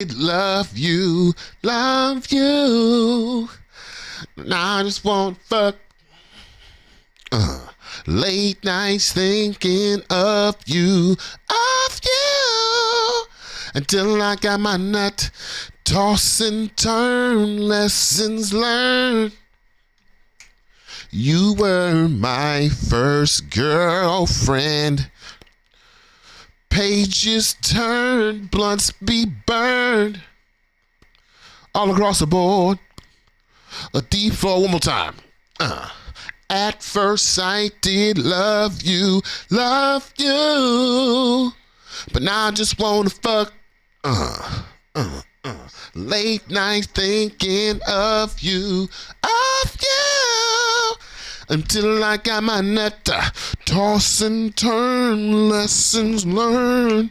Love you, love you. Now I just want fuck. Late nights thinking of you, until I got my nut. Toss and turn, lessons learned. You were my first girlfriend. Pages turn, blunts be burned. All across the board. A deep floor one more time. At first sight did love you. But now I just wanna fuck. Late night thinking of you. Until I got my nut. Toss and turn, lessons learned.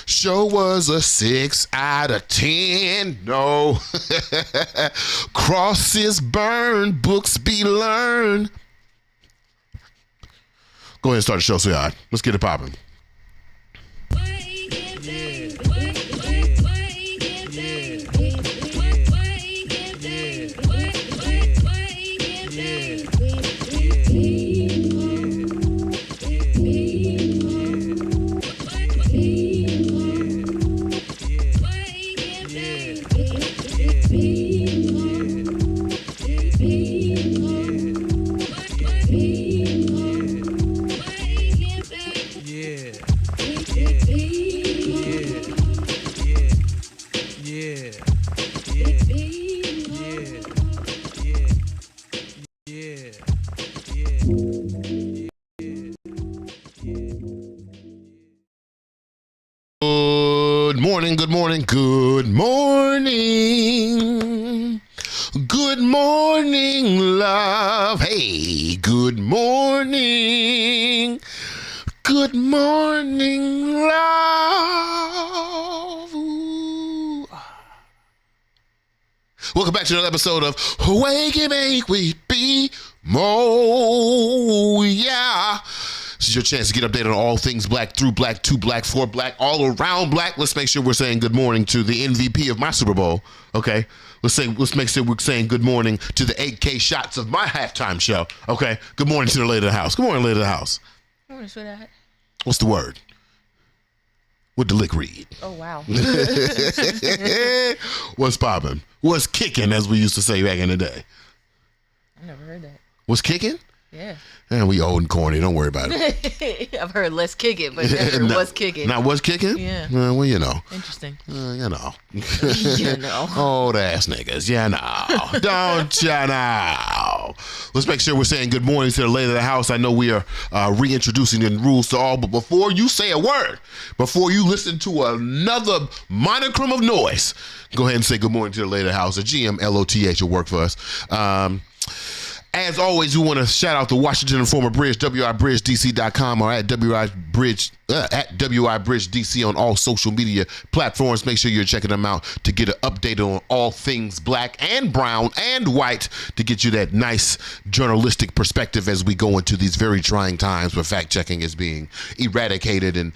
Show was a 6 out of 10. No. Crosses burn, books be learned. Go ahead and start the show, sweetheart. Let's get it popping. Good morning. Good morning, love. Hey, good morning. Good morning, love. Ooh. Welcome back to another episode of Wake and Make with BeMo. Yeah. This is your chance to get updated on all things black, through black, to black, for black, all around black. Let's make sure we're saying good morning to the MVP of my Super Bowl. Okay. Let's make sure we're saying good morning to the 8K shots of my halftime show. Okay. Good morning to the lady of the house. Good morning, lady of the house. Good morning, sweetheart. What's the word? What the lick read? Oh, wow. What's popping? What's kicking, as we used to say back in the day? I never heard that. What's kicking? Yeah. And we old and corny. Don't worry about it. I've heard let's kick it, but never what's kicking. Not what's kicking? Yeah. Well, you know. Interesting. You know. You know. Old ass niggas. You know. Don't you know? Let's make sure we're saying good morning to the lady of the house. I know we are reintroducing the rules to all, but before you say a word, before you listen to another monochrome of noise, go ahead and say good morning to the lady of the house. A GMLOTH will work for us. As always, we want to shout out the Washington Informer Bridge, WIBridgeDC.com, or at WIBridgeDC on all social media platforms. Make sure you're checking them out to get an update on all things black and brown and white, to get you that nice journalistic perspective as we go into these very trying times where fact checking is being eradicated and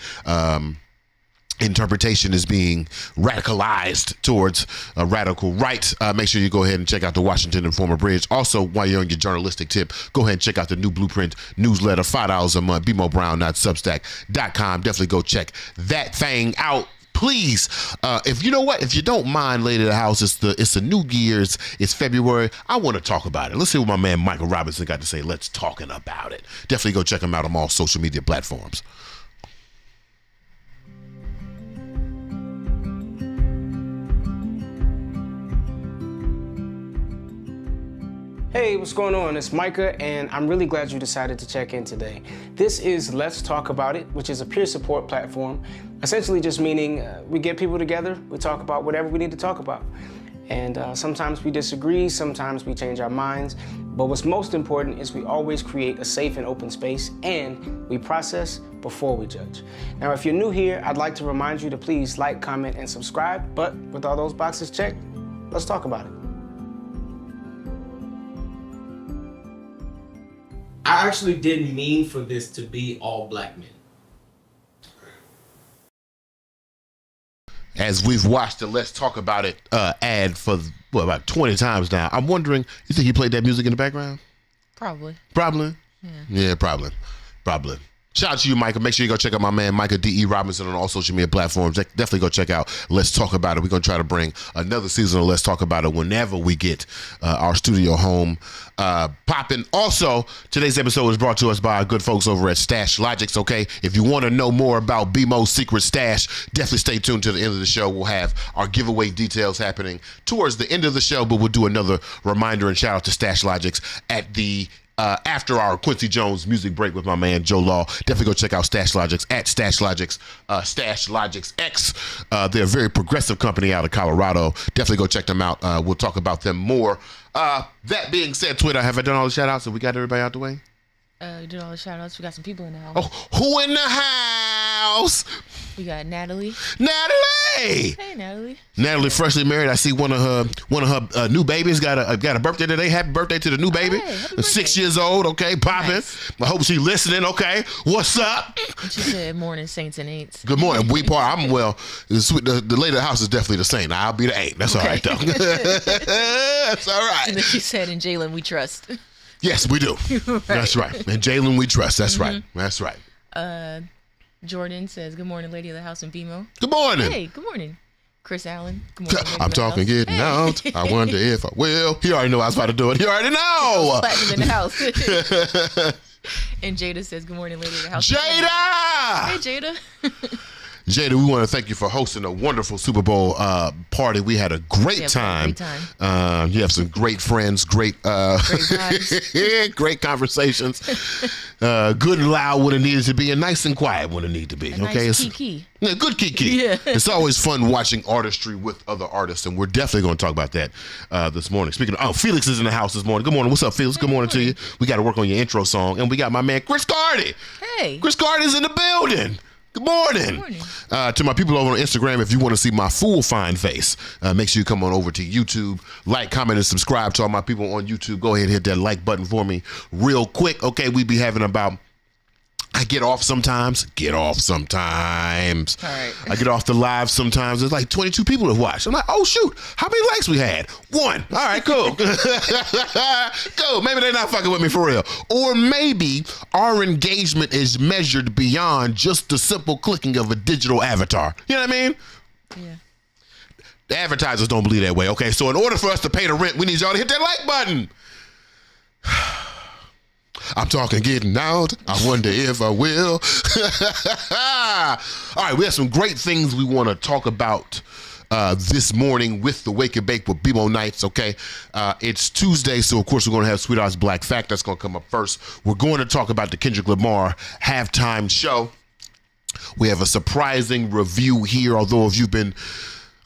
interpretation is being radicalized towards a radical right. Make sure you go ahead and check out the Washington Informer Bridge. Also, while you're on your journalistic tip, go ahead and check out the new Blueprint newsletter, $5 a month, BeMoBrown.substack.com. Definitely go check that thing out. Please, if you know what, if you don't mind, lady of the house, it's the New Year's, it's February. I want to talk about it. Let's see what my man Michael Robinson got to say. Let's talking about it. Definitely go check him out on all social media platforms. Hey, what's going on? It's Micah, and I'm really glad you decided to check in today. This is Let's Talk About It, which is a peer support platform, essentially just meaning we get people together, we talk about whatever we need to talk about. And sometimes we disagree, sometimes we change our minds, but what's most important is we always create a safe and open space, and we process before we judge. Now, if you're new here, I'd like to remind you to please like, comment, and subscribe, but with all those boxes checked, let's talk about it. I actually didn't mean for this to be all black men. as we've watched the Let's Talk About It ad for about 20 times now. I'm wondering, you think he played that music in the background? Probably. Probably. Yeah, probably. Shout out to you, Micah. Make sure you go check out my man, Micah D.E. Robinson, on all social media platforms. Definitely go check out Let's Talk About It. We're going to try to bring another season of Let's Talk About It whenever we get our studio home popping. Also, today's episode is brought to us by our good folks over at Stash Logics, okay? If you want to know more about BeMo's secret stash, definitely stay tuned to the end of the show. We'll have our giveaway details happening towards the end of the show, but we'll do another reminder and shout out to Stash Logics at the after our Quincy Jones music break with my man Joe Law. Definitely go check out Stash Logics at Stash Logics, Stash Logics X. They're a very progressive company out of Colorado. Definitely go check them out. We'll talk about them more. That being said, Twitter, have I done all the shout outs? Have we got everybody out the way? We did all the shout outs. We got some people in the house. Oh, who in the house? We got Natalie. Natalie! Hey, Natalie. Natalie, freshly married. I see one of her new babies got a birthday today. Happy birthday to the new baby. Hey, happy birthday. 6 years old. Okay, popping. Nice. I hope she's listening. Okay, what's up? She said, "Morning, saints and ain'ts." Good morning. I'm well. The lady of the house is definitely the saint. I'll be the ain't. That's all right though. That's all right. And then she said, "In Jalen, we trust." Yes, we do. Right. That's right. And Jalen, we trust. That's right. That's right. Jordan says, "Good morning, lady of the house in BeMo." Good morning. Hey, good morning. Chris Allen. Good morning, lady I'm of the talking house. getting Hey. out. I wonder if I will. He already know I was about to do it. He already know. Platinum in the house. And Jada says, "Good morning, lady of the house." Jada! Hey, Jada. Jada, we want to thank you for hosting a wonderful Super Bowl party. We had a great time. You have some great friends, great vibes. great conversations. Good and loud when it needed to be, and nice and quiet when it needed to be. Okay, Nice kiki. Yeah, good kiki. Yeah. It's always fun watching artistry with other artists, and we're definitely going to talk about that this morning. Speaking of, Felix is in the house this morning. Good morning. What's up, Felix? Good morning to you. We got to work on your intro song, and we got my man Chris Cardi. Hey. Chris Cardi's in the building. Good morning. Good morning. To my people over on Instagram, if you want to see my full fine face, make sure you come on over to YouTube, like, comment, and subscribe to all my people on YouTube. Go ahead and hit that like button for me real quick. Okay, we be having about, I get off sometimes. All right. I get off the live sometimes. There's like 22 people that watch. I'm like, oh, shoot. How many likes we had? 1. All right, cool. Cool. Maybe they're not fucking with me for real. Or maybe our engagement is measured beyond just the simple clicking of a digital avatar. You know what I mean? Yeah. The advertisers don't believe that way. Okay, so in order for us to pay the rent, we need y'all to hit that like button. I'm talking getting out. I wonder if I will. All right, we have some great things we want to talk about this morning with the Wake and Bake with BeMo Nights, okay? It's Tuesday, so of course we're going to have Sweethaht's Black Fact. That's going to come up first. We're going to talk about the Kendrick Lamar halftime show. We have a surprising review here, although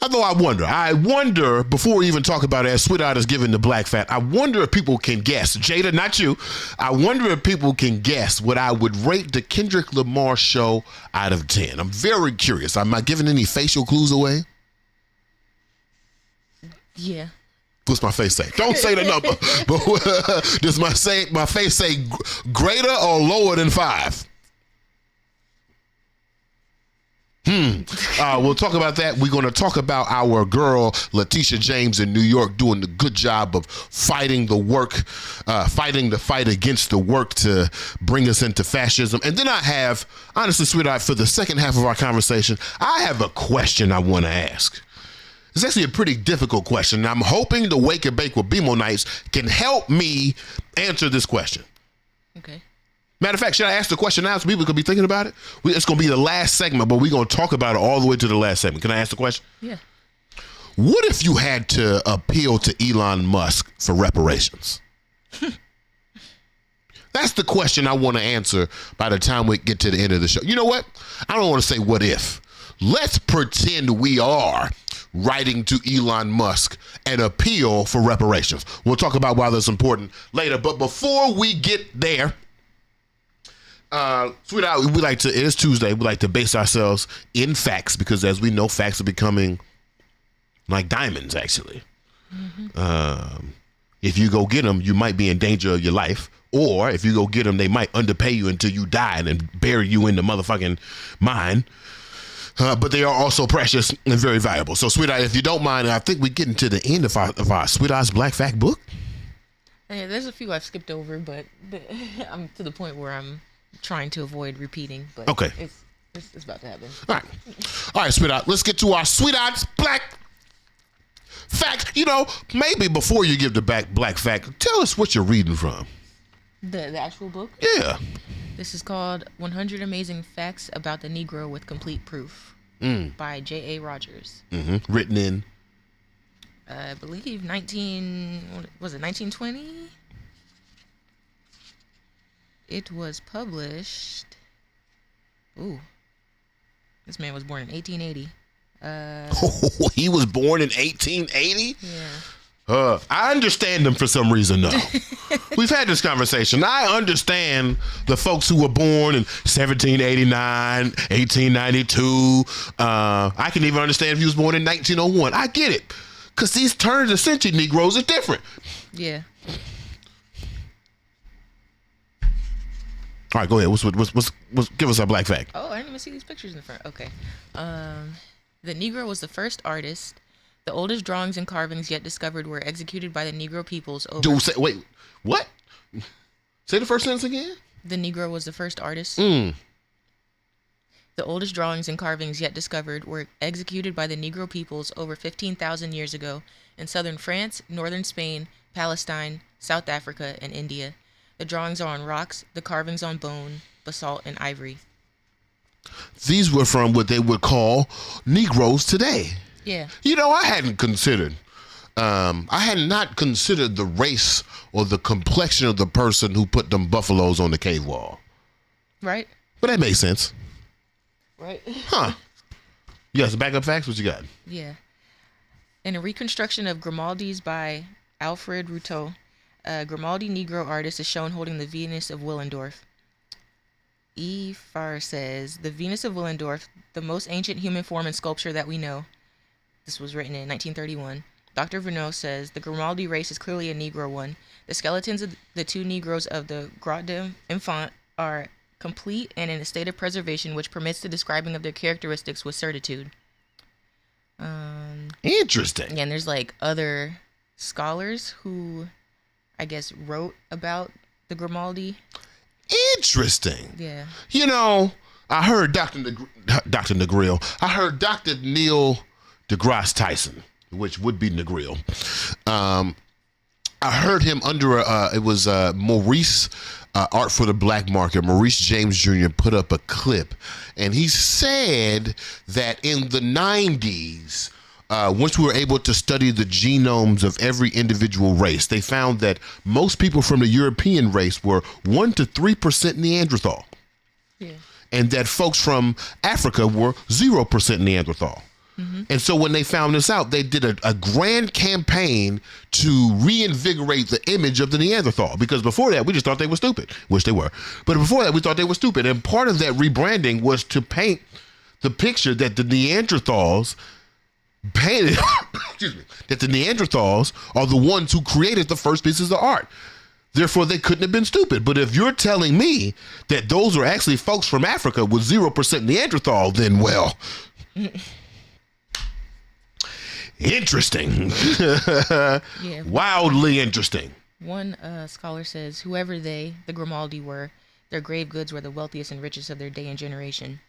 I wonder, before we even talk about it, as Sweethaht is giving the Black Fact, I wonder if people can guess, Jada, not you, I wonder if people can guess what I would rate the Kendrick Lamar show out of 10. I'm very curious. Am I giving any facial clues away? Yeah. What's my face say? Don't say the number. But does my face say greater or lower than 5? We'll talk about that. We're going to talk about our girl, Letitia James in New York, doing the good job of fighting the fight against the work to bring us into fascism. And then I have, honestly, Sweetheart, for the second half of our conversation, I have a question I want to ask. It's actually a pretty difficult question. I'm hoping the Wake and Bake with BeMo Nights can help me answer this question. Okay. Matter of fact, should I ask the question now so people could be thinking about it? It's going to be the last segment, but we're going to talk about it all the way to the last segment. Can I ask the question? Yeah. What if you had to appeal to Elon Musk for reparations? That's the question I want to answer by the time we get to the end of the show. You know what? I don't want to say what if. Let's pretend we are writing to Elon Musk an appeal for reparations. We'll talk about why that's important later. But before we get there, Sweetheart, it is Tuesday, we like to base ourselves in facts because as we know, facts are becoming like diamonds, actually. Mm-hmm. If you go get them, you might be in danger of your life. Or if you go get them, they might underpay you until you die and then bury you in the motherfucking mine. but they are also precious and very valuable. So, Sweetheart, if you don't mind, I think we're getting to the end of our Sweetheart's Black Fact book. Yeah, there's a few I've skipped over, but I'm to the point where I'm trying to avoid repeating. But Okay. It's about to happen. All right, Sweetheart, let's get to our Sweetheart's Black Fact. You know, maybe before you give the Black Fact, tell us what you're reading from. The actual book? Yeah. This is called 100 Amazing Facts About the Negro with Complete Proof by J.A. Rogers. Written in? I believe 1920? It was published. Ooh. This man was born in 1880. He was born in 1880? Yeah. I understand them for some reason, though. We've had this conversation. I understand the folks who were born in 1789, 1892. I can even understand if he was born in 1901. I get it. Because these turns of century Negroes are different. Yeah. All right, go ahead. What's give us a Black Fact. Oh, I didn't even see these pictures in the front. Okay. The Negro was the first artist. The oldest drawings and carvings yet discovered were executed by the Negro peoples over... Wait, what? Say the first sentence again? The Negro was the first artist. The oldest drawings and carvings yet discovered were executed by the Negro peoples over 15,000 years ago in southern France, northern Spain, Palestine, South Africa, and India. The drawings are on rocks, the carvings on bone, basalt, and ivory. These were from what they would call Negroes today. Yeah. You know, I had not considered the race or the complexion of the person who put them buffaloes on the cave wall. Right? But that makes sense. Right. Huh. You got some backup facts? What you got? Yeah. In a reconstruction of Grimaldi's by Alfred Routot, a Grimaldi Negro artist is shown holding the Venus of Willendorf. E. Farr says, the Venus of Willendorf, the most ancient human form in sculpture that we know. This was written in 1931. Dr. Vernot says, the Grimaldi race is clearly a Negro one. The skeletons of the two Negroes of the Grotte d'Enfant are complete and in a state of preservation which permits the describing of their characteristics with certitude. Interesting. Yeah, and there's like other scholars who, I guess, wrote about the Grimaldi. Interesting. Yeah. You know, I heard Dr. Negril. I heard Dr. Neil deGrasse Tyson, which would be Negril. I heard him under it was Maurice Art for the Black Market. Maurice James Jr. put up a clip, and he said that in the 90s, once we were able to study the genomes of every individual race, they found that most people from the European race were 1% to 3% Neanderthal. Yeah. And that folks from Africa were 0% Neanderthal. And so when they found this out, they did a grand campaign to reinvigorate the image of the Neanderthal. Because before that, we just thought they were stupid, which they were. But before that, we thought they were stupid. And part of that rebranding was to paint the picture that the Neanderthals painted, excuse me, that the Neanderthals are the ones who created the first pieces of art. Therefore, they couldn't have been stupid. But if you're telling me that those are actually folks from Africa with 0% Neanderthal, then, well... Interesting. Yeah. Wildly interesting. One scholar says, whoever they, the Grimaldi, were, their grave goods were the wealthiest and richest of their day and generation.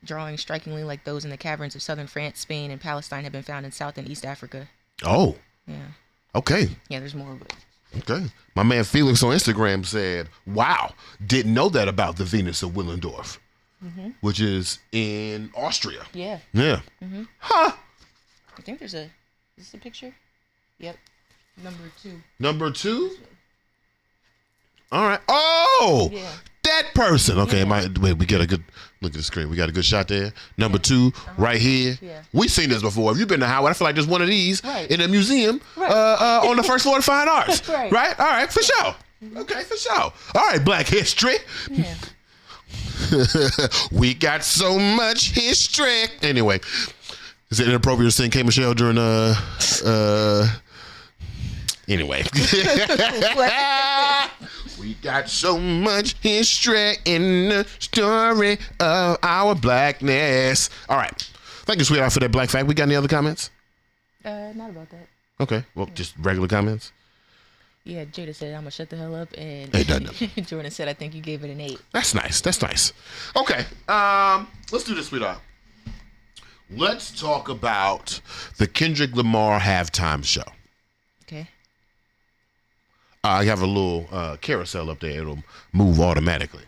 Drawings strikingly like those in the caverns of southern France, Spain, and Palestine have been found in South and East Africa. Oh. Yeah. Okay. Yeah, there's more, but... Okay. My man Felix on Instagram said, wow, didn't know that about the Venus of Willendorf, which is in Austria. Yeah. Yeah. Huh. I think there's is this a picture? Yep. Number 2. Number 2? All right. Oh! Yeah. That person. Okay, Yeah. wait, we got a good look at the screen. We got a good shot there. Number 2, right here. Yeah. We've seen this before. If you've been to Howard, I feel like there's one of these Right. in a museum on the first floor of Fine Arts. Right. Right? All right, for sure. Okay, for sure. All right, Black History. Yeah. We got so much history. Anyway, is it inappropriate to sing K. Michelle during anyway. We got so much history in the story of our blackness. All right. Thank you, Sweetheart, for that black fact. We got any other comments? Not about that. Okay. Well, just regular comments. Yeah, Jada said, I'm going to shut the hell up. And Hey, done. Jordan said, I think you gave it an 8. That's nice. That's nice. Okay. Let's do this, Sweetheart. Let's talk about the Kendrick Lamar halftime show. Okay. I have a little carousel up there. It'll move automatically,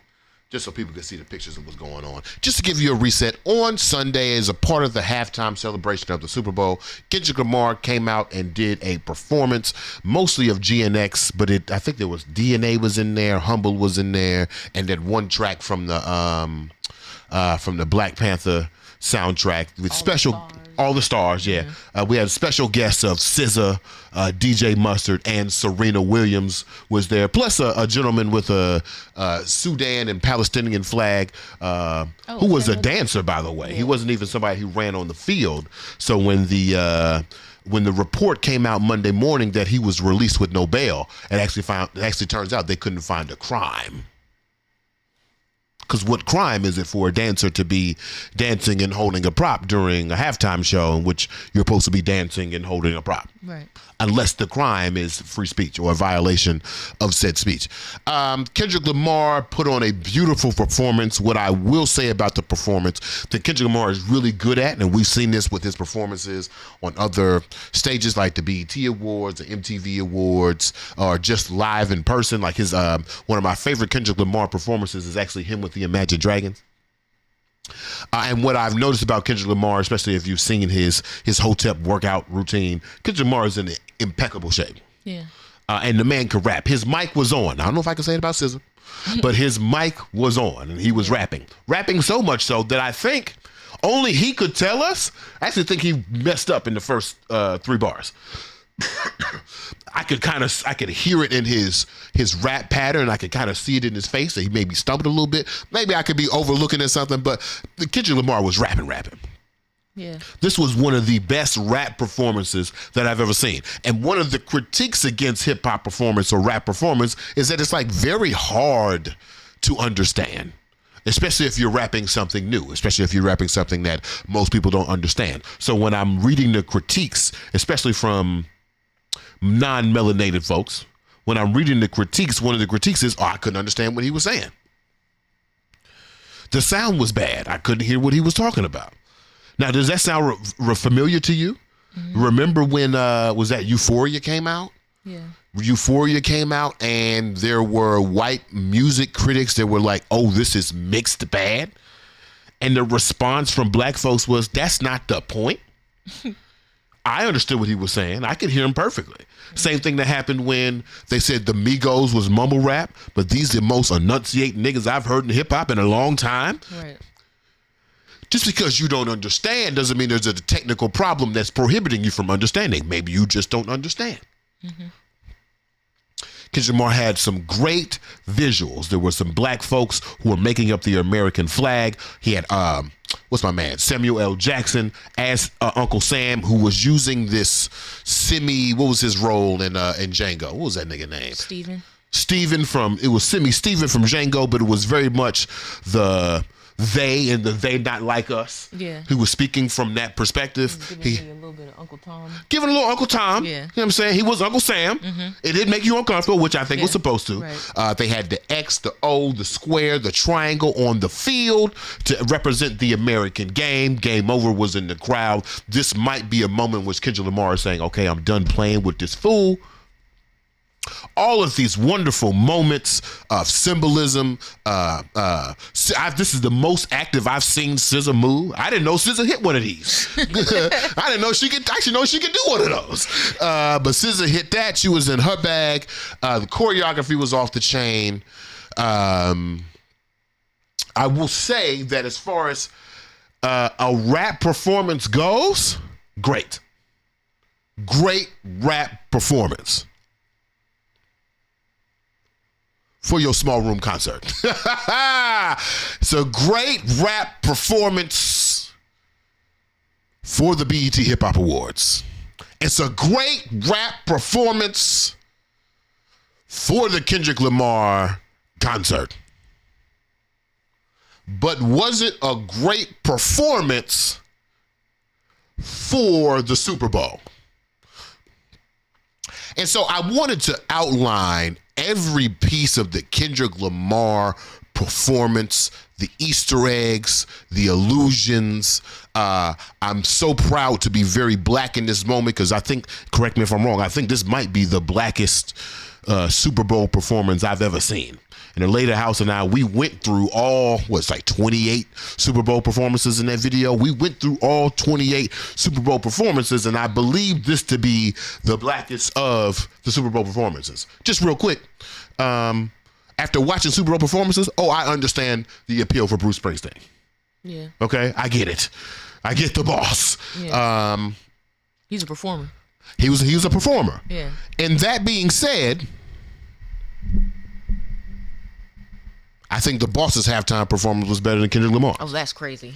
just so people can see the pictures of what's going on. Just to give you a reset, on Sunday, as a part of the halftime celebration of the Super Bowl, Kendrick Lamar came out and did a performance, mostly of GNX, but I think there was DNA was in there, Humble was in there, and that one track from the Black Panther soundtrack with all the stars, yeah. We had special guests of SZA, DJ Mustard, and Serena Williams was there. Plus a gentleman with a Sudan and Palestinian flag who was a dancer, by the way. Yeah. He wasn't even somebody who ran on the field. So when the report came out Monday morning that he was released with no bail, it actually turns out they couldn't find a crime. Because what crime is it for a dancer to be dancing and holding a prop during a halftime show in which you're supposed to be dancing and holding a prop? Right. Unless the crime is free speech or a violation of said speech. Kendrick Lamar put on a beautiful performance. What I will say about the performance that Kendrick Lamar is really good at, and we've seen this with his performances on other stages like the BET Awards, the MTV Awards, or just live in person. Like his one of my favorite Kendrick Lamar performances is actually him with the Imagine Dragons. And what I've noticed about Kendrick Lamar, especially if you've seen his Hotep workout routine, Kendrick Lamar is in impeccable shape. Yeah. And the man could rap. His mic was on. I don't know if I can say it about SZA, but his mic was on and he was rapping. Rapping so much so that I think only he could tell us. I actually think he messed up in the first 3 bars. I could hear it in his rap pattern. I could kind of see it in his face that he maybe stumbled a little bit. Maybe I could be overlooking at something, but Kendrick Lamar was rapping. Yeah. This was one of the best rap performances that I've ever seen. And one of the critiques against hip hop performance or rap performance is that it's like very hard to understand. Especially if you're rapping something new, especially if you're rapping something that most people don't understand. So when I'm reading the critiques, especially from non-melanated folks, when I'm reading the critiques, one of the critiques is, I couldn't understand what he was saying. The sound was bad. I couldn't hear what he was talking about. Now, does that sound familiar to you? Mm-hmm. Remember when, was that Euphoria came out? Yeah. Euphoria came out and there were white music critics that were like, oh, this is mixed bad. And the response from black folks was, that's not the point. I understood what he was saying. I could hear him perfectly. Same thing that happened when they said the Migos was mumble rap, but these are the most enunciating niggas I've heard in hip hop in a long time. Right. Just because you don't understand doesn't mean there's a technical problem that's prohibiting you from understanding. Maybe you just don't understand. Mm-hmm. Kendrick Lamar had some great visuals. There were some black folks who were making up the American flag. He had, what's my man, Samuel L. Jackson as Uncle Sam, who was using this what was his role in Django? What was that nigga name? Steven Steven from Django, but it was very much the they and the they not like us. Yeah. Who was speaking from that perspective. Giving a little bit of Uncle Tom. Giving a little Uncle Tom. Yeah. You know what I'm saying? He was Uncle Sam. Mm-hmm. It did make you uncomfortable, which I think was supposed to. Right. They had the X, the O, the square, the triangle on the field to represent the American game. Game Over was in the crowd. This might be a moment in which Kendrick Lamar is saying, okay, I'm done playing with this fool. All of these wonderful moments of symbolism. This is the most active I've seen SZA move. I didn't know SZA hit one of these. I didn't know she could do one of those. But SZA hit that. She was in her bag. The choreography was off the chain. I will say that as far as a rap performance goes, great rap performance. For your small room concert. It's a great rap performance for the BET Hip Hop Awards. It's a great rap performance for the Kendrick Lamar concert. But was it a great performance for the Super Bowl? And so I wanted to outline every piece of the Kendrick Lamar performance, the Easter eggs, the allusions. I'm so proud to be very black in this moment because I think, correct me if I'm wrong, I think this might be the blackest Super Bowl performance I've ever seen. And the Later House and I, we went through all, 28 Super Bowl performances in that video. We went through all 28 Super Bowl performances, and I believe this to be the blackest of the Super Bowl performances. Just real quick, after watching Super Bowl performances, I understand the appeal for Bruce Springsteen. Yeah. Okay, I get it. I get the boss. Yeah. He's a performer. He was a performer. Yeah. And that being said, I think the boss's halftime performance was better than Kendrick Lamar. Oh, that's crazy.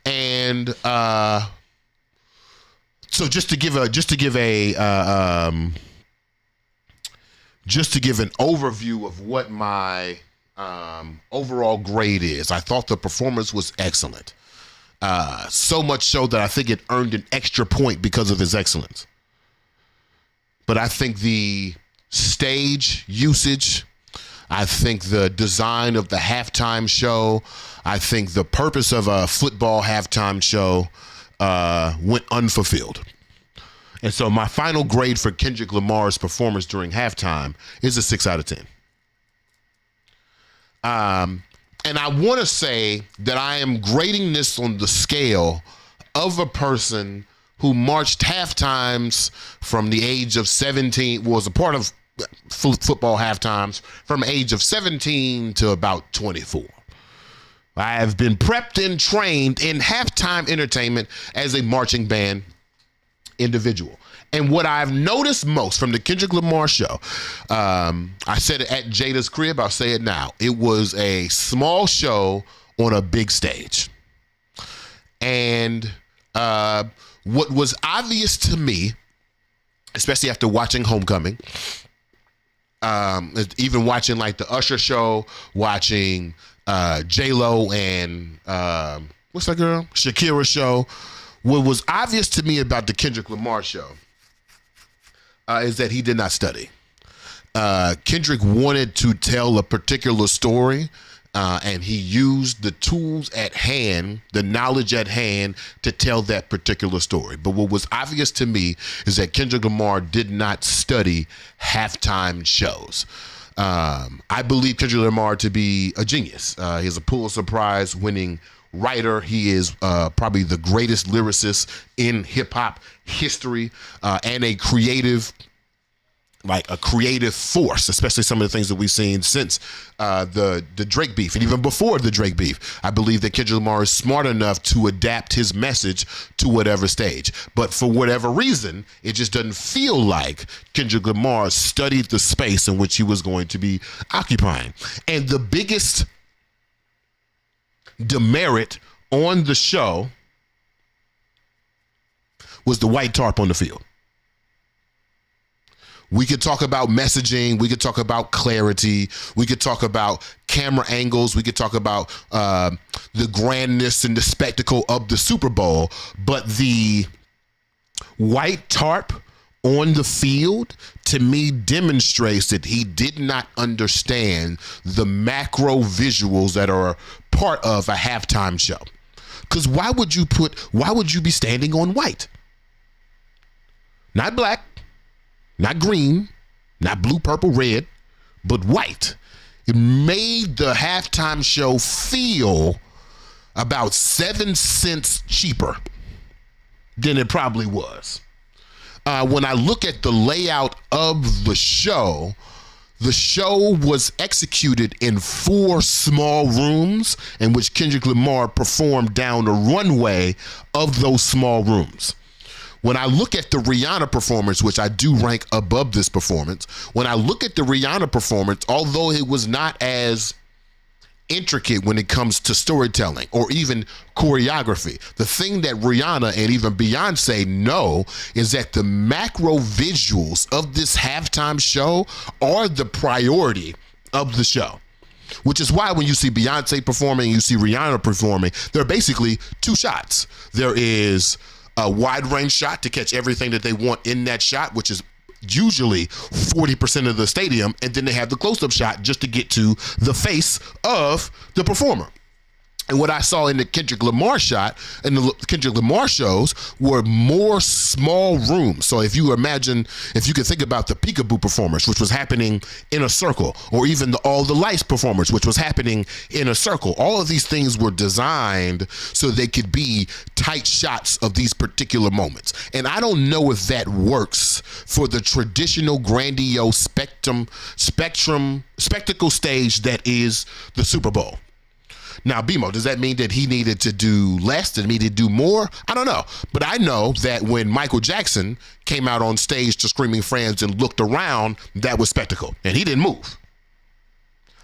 And so just to give an overview of what my overall grade is, I thought the performance was excellent. So much so that I think it earned an extra point because of his excellence. But I think the stage usage, I think the design of the halftime show, I think the purpose of a football halftime show went unfulfilled. And so my final grade for Kendrick Lamar's performance during halftime is a 6 out of 10. And I want to say that I am grading this on the scale of a person who marched halftimes from the age of 17, was a part of football halftimes from the age of 17 to about 24. I have been prepped and trained in halftime entertainment as a marching band individual. And what I've noticed most from the Kendrick Lamar show, I said it at Jada's crib, I'll say it now. It was a small show on a big stage. And what was obvious to me, especially after watching Homecoming, even watching like the Usher show, watching J-Lo and what's that girl? Shakira show. What was obvious to me about the Kendrick Lamar show is that he did not study. Kendrick wanted to tell a particular story, and he used the tools at hand, the knowledge at hand to tell that particular story. But what was obvious to me is that Kendrick Lamar did not study halftime shows. I believe Kendrick Lamar to be a genius. He's a Pulitzer Prize winning writer. He is probably the greatest lyricist in hip hop history, and a creative force, especially some of the things that we've seen since the Drake beef and even before the Drake beef. I believe that Kendrick Lamar is smart enough to adapt his message to whatever stage. But for whatever reason, it just doesn't feel like Kendrick Lamar studied the space in which he was going to be occupying. And the biggest demerit on the show was the white tarp on the field. We could talk about messaging. We could talk about clarity. We could talk about camera angles. We could talk about the grandness and the spectacle of the Super Bowl. But the white tarp on the field, to me, demonstrates that he did not understand the macro visuals that are part of a halftime show. Because why would you be standing on white? Not black, not green, not blue, purple, red, but white. It made the halftime show feel about 7 cents cheaper than it probably was. When I look at the layout of the show was executed in 4 small rooms in which Kendrick Lamar performed down the runway of those small rooms. When I look at the Rihanna performance, which I do rank above this performance, when I look at the Rihanna performance, although it was not as intricate when it comes to storytelling or even choreography. The thing that Rihanna and even Beyonce know is that the macro visuals of this halftime show are the priority of the show. Which is why when you see Beyonce performing, you see Rihanna performing, there are basically two shots. There is a wide range shot to catch everything that they want in that shot, which is usually 40% of the stadium, and then they have the close-up shot just to get to the face of the performer. And what I saw in the Kendrick Lamar shot and the Kendrick Lamar shows were more small rooms. So if you could think about the peekaboo performance, which was happening in a circle, or even the All the Lights performance, which was happening in a circle, all of these things were designed so they could be tight shots of these particular moments. And I don't know if that works for the traditional grandiose spectacle stage that is the Super Bowl. Now, BeMo, does that mean that he needed to do less? Did he need to do more? I don't know. But I know that when Michael Jackson came out on stage to Screaming Friends and looked around, that was spectacle. And he didn't move.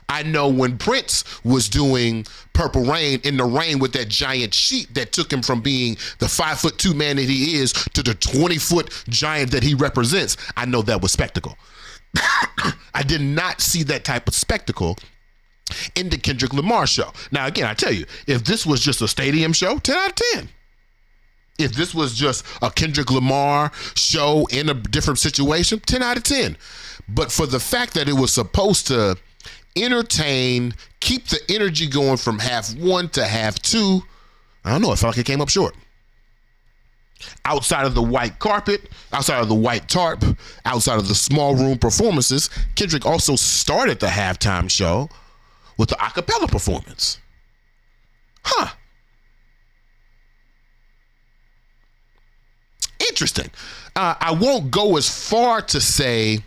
I know when Prince was doing Purple Rain in the rain with that giant sheet that took him from being the 5'2" man that he is to the 20-foot giant that he represents, I know that was spectacle. I did not see that type of spectacle in the Kendrick Lamar show. Now, again, I tell you, if this was just a stadium show, 10 out of 10. If this was just a Kendrick Lamar show in a different situation, 10 out of 10. But for the fact that it was supposed to entertain, keep the energy going from half one to half two, I don't know, I felt like it came up short. Outside of the white carpet, outside of the white tarp, outside of the small room performances, Kendrick also started the halftime show with the a cappella performance. Interesting. I won't go as far to say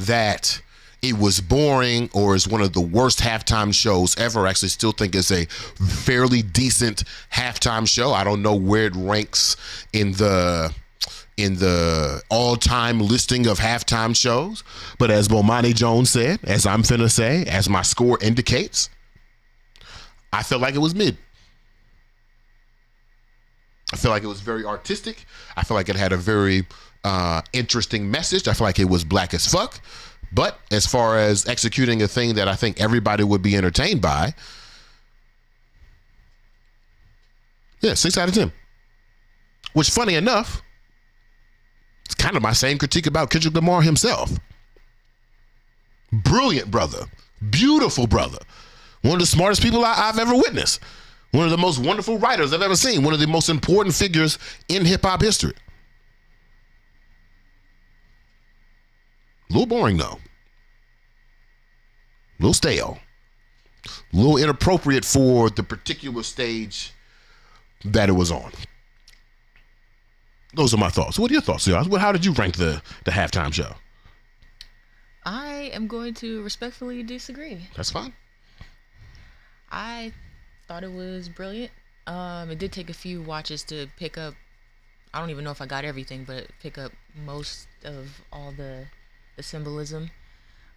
that it was boring or is one of the worst halftime shows ever. I actually still think it's a fairly decent halftime show. I don't know where it ranks in the all-time listing of halftime shows. But as Bomani Jones said, as I'm finna say, as my score indicates, I felt like it was mid. I feel like it was very artistic. I feel like it had a very interesting message. I feel like it was black as fuck. But as far as executing a thing that I think everybody would be entertained by, 6 out of 10. Which, funny enough, it's kind of my same critique about Kendrick Lamar himself. Brilliant brother. Beautiful brother. One of the smartest people I've ever witnessed. One of the most wonderful writers I've ever seen. One of the most important figures in hip-hop history. A little boring, though. A little stale. A little inappropriate for the particular stage that it was on. Those are my thoughts. What are your thoughts, y'all? How did you rank the halftime show? I am going to respectfully disagree. That's fine. I thought it was brilliant. It did take a few watches to pick up. I don't even know if I got everything, but pick up most of all the symbolism.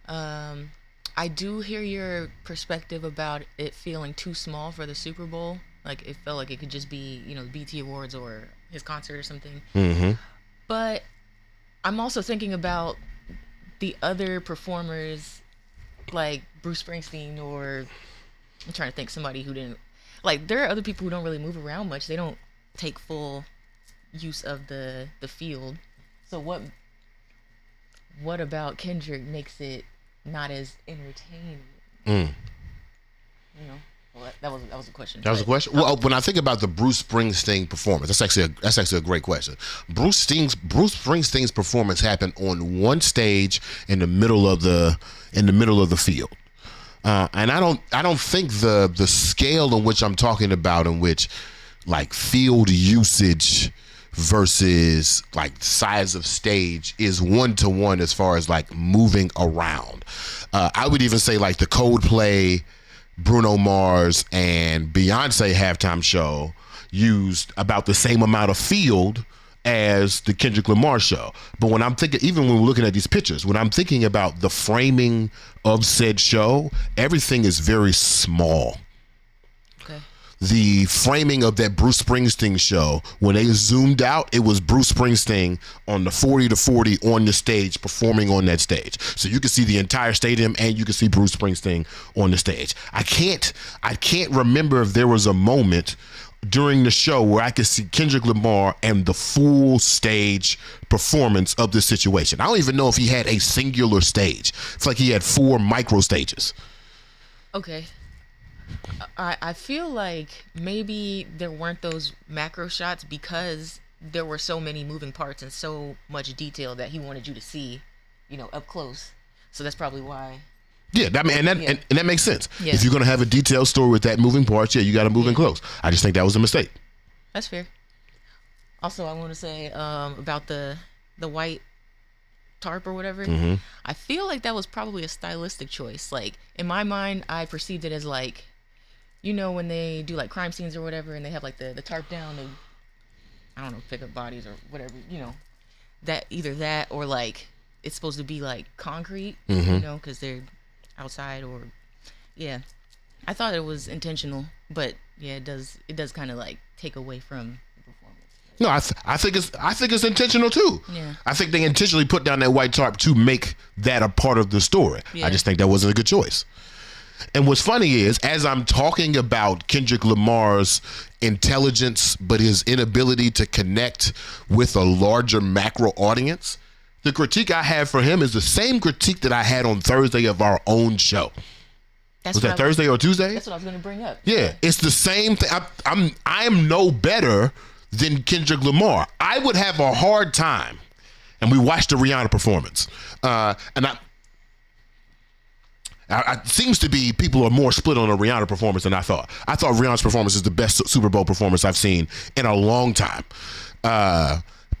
I do hear your perspective about it feeling too small for the Super Bowl. Like, it felt like it could just be, the BT Awards or his concert or something. Mm-hmm. But I'm also thinking about the other performers, like Bruce Springsteen, or I'm trying to think somebody who didn't. Like, there are other people who don't really move around much. They don't take full use of the field. So what about Kendrick makes it not as entertaining? Well, that was a question. That was a question. Well, when I think about the Bruce Springsteen performance, that's actually a great question. Bruce Springsteen's performance happened on one stage in the middle of the field, and I don't think the scale in which I'm talking about, in which like field usage versus like size of stage, is 1-to-1 as far as like moving around. I would even say like the Coldplay, Bruno Mars, and Beyonce halftime show used about the same amount of field as the Kendrick Lamar show. But when I'm thinking, even when we're looking at these pictures, when I'm thinking about the framing of said show, everything is very small. Okay. The framing of that Bruce Springsteen show, when they zoomed out, it was Bruce Springsteen on the 40 to 40 on the stage, performing on that stage. So you can see the entire stadium and you can see Bruce Springsteen on the stage. I can't remember if there was a moment during the show where I could see Kendrick Lamar and the full stage performance of this situation. I don't even know if he had a singular stage. It's like he had 4 micro stages. Okay. I feel like maybe there weren't those macro shots because there were so many moving parts and so much detail that he wanted you to see, up close. So that's probably why. Yeah, and that makes sense. Yeah. If you're going to have a detailed story with that moving parts, you got to move in close. I just think that was a mistake. That's fair. Also, I want to say about the white tarp or whatever. Mm-hmm. I feel like that was probably a stylistic choice. Like, in my mind, I perceived it as like, when they do like crime scenes or whatever and they have like the tarp down, they, I don't know, pick up bodies or whatever, that either that or like it's supposed to be like concrete, Mm-hmm. because they're outside or, yeah. I thought it was intentional, but yeah, it does kind of like take away from the performance. No, I think it's intentional too. Yeah. I think they intentionally put down that white tarp to make that a part of the story. Yeah. I just think that wasn't a good choice. And what's funny is, as I'm talking about Kendrick Lamar's intelligence, but his inability to connect with a larger macro audience, the critique I have for him is the same critique that I had on Thursday of our own show. Was that Thursday or Tuesday? That's what I was going to bring up. Yeah, it's the same thing. I am no better than Kendrick Lamar. I would have a hard time, and we watched the Rihanna performance, and it seems to be people are more split on a Rihanna performance than I thought. I thought Rihanna's performance is the best Super Bowl performance I've seen in a long time.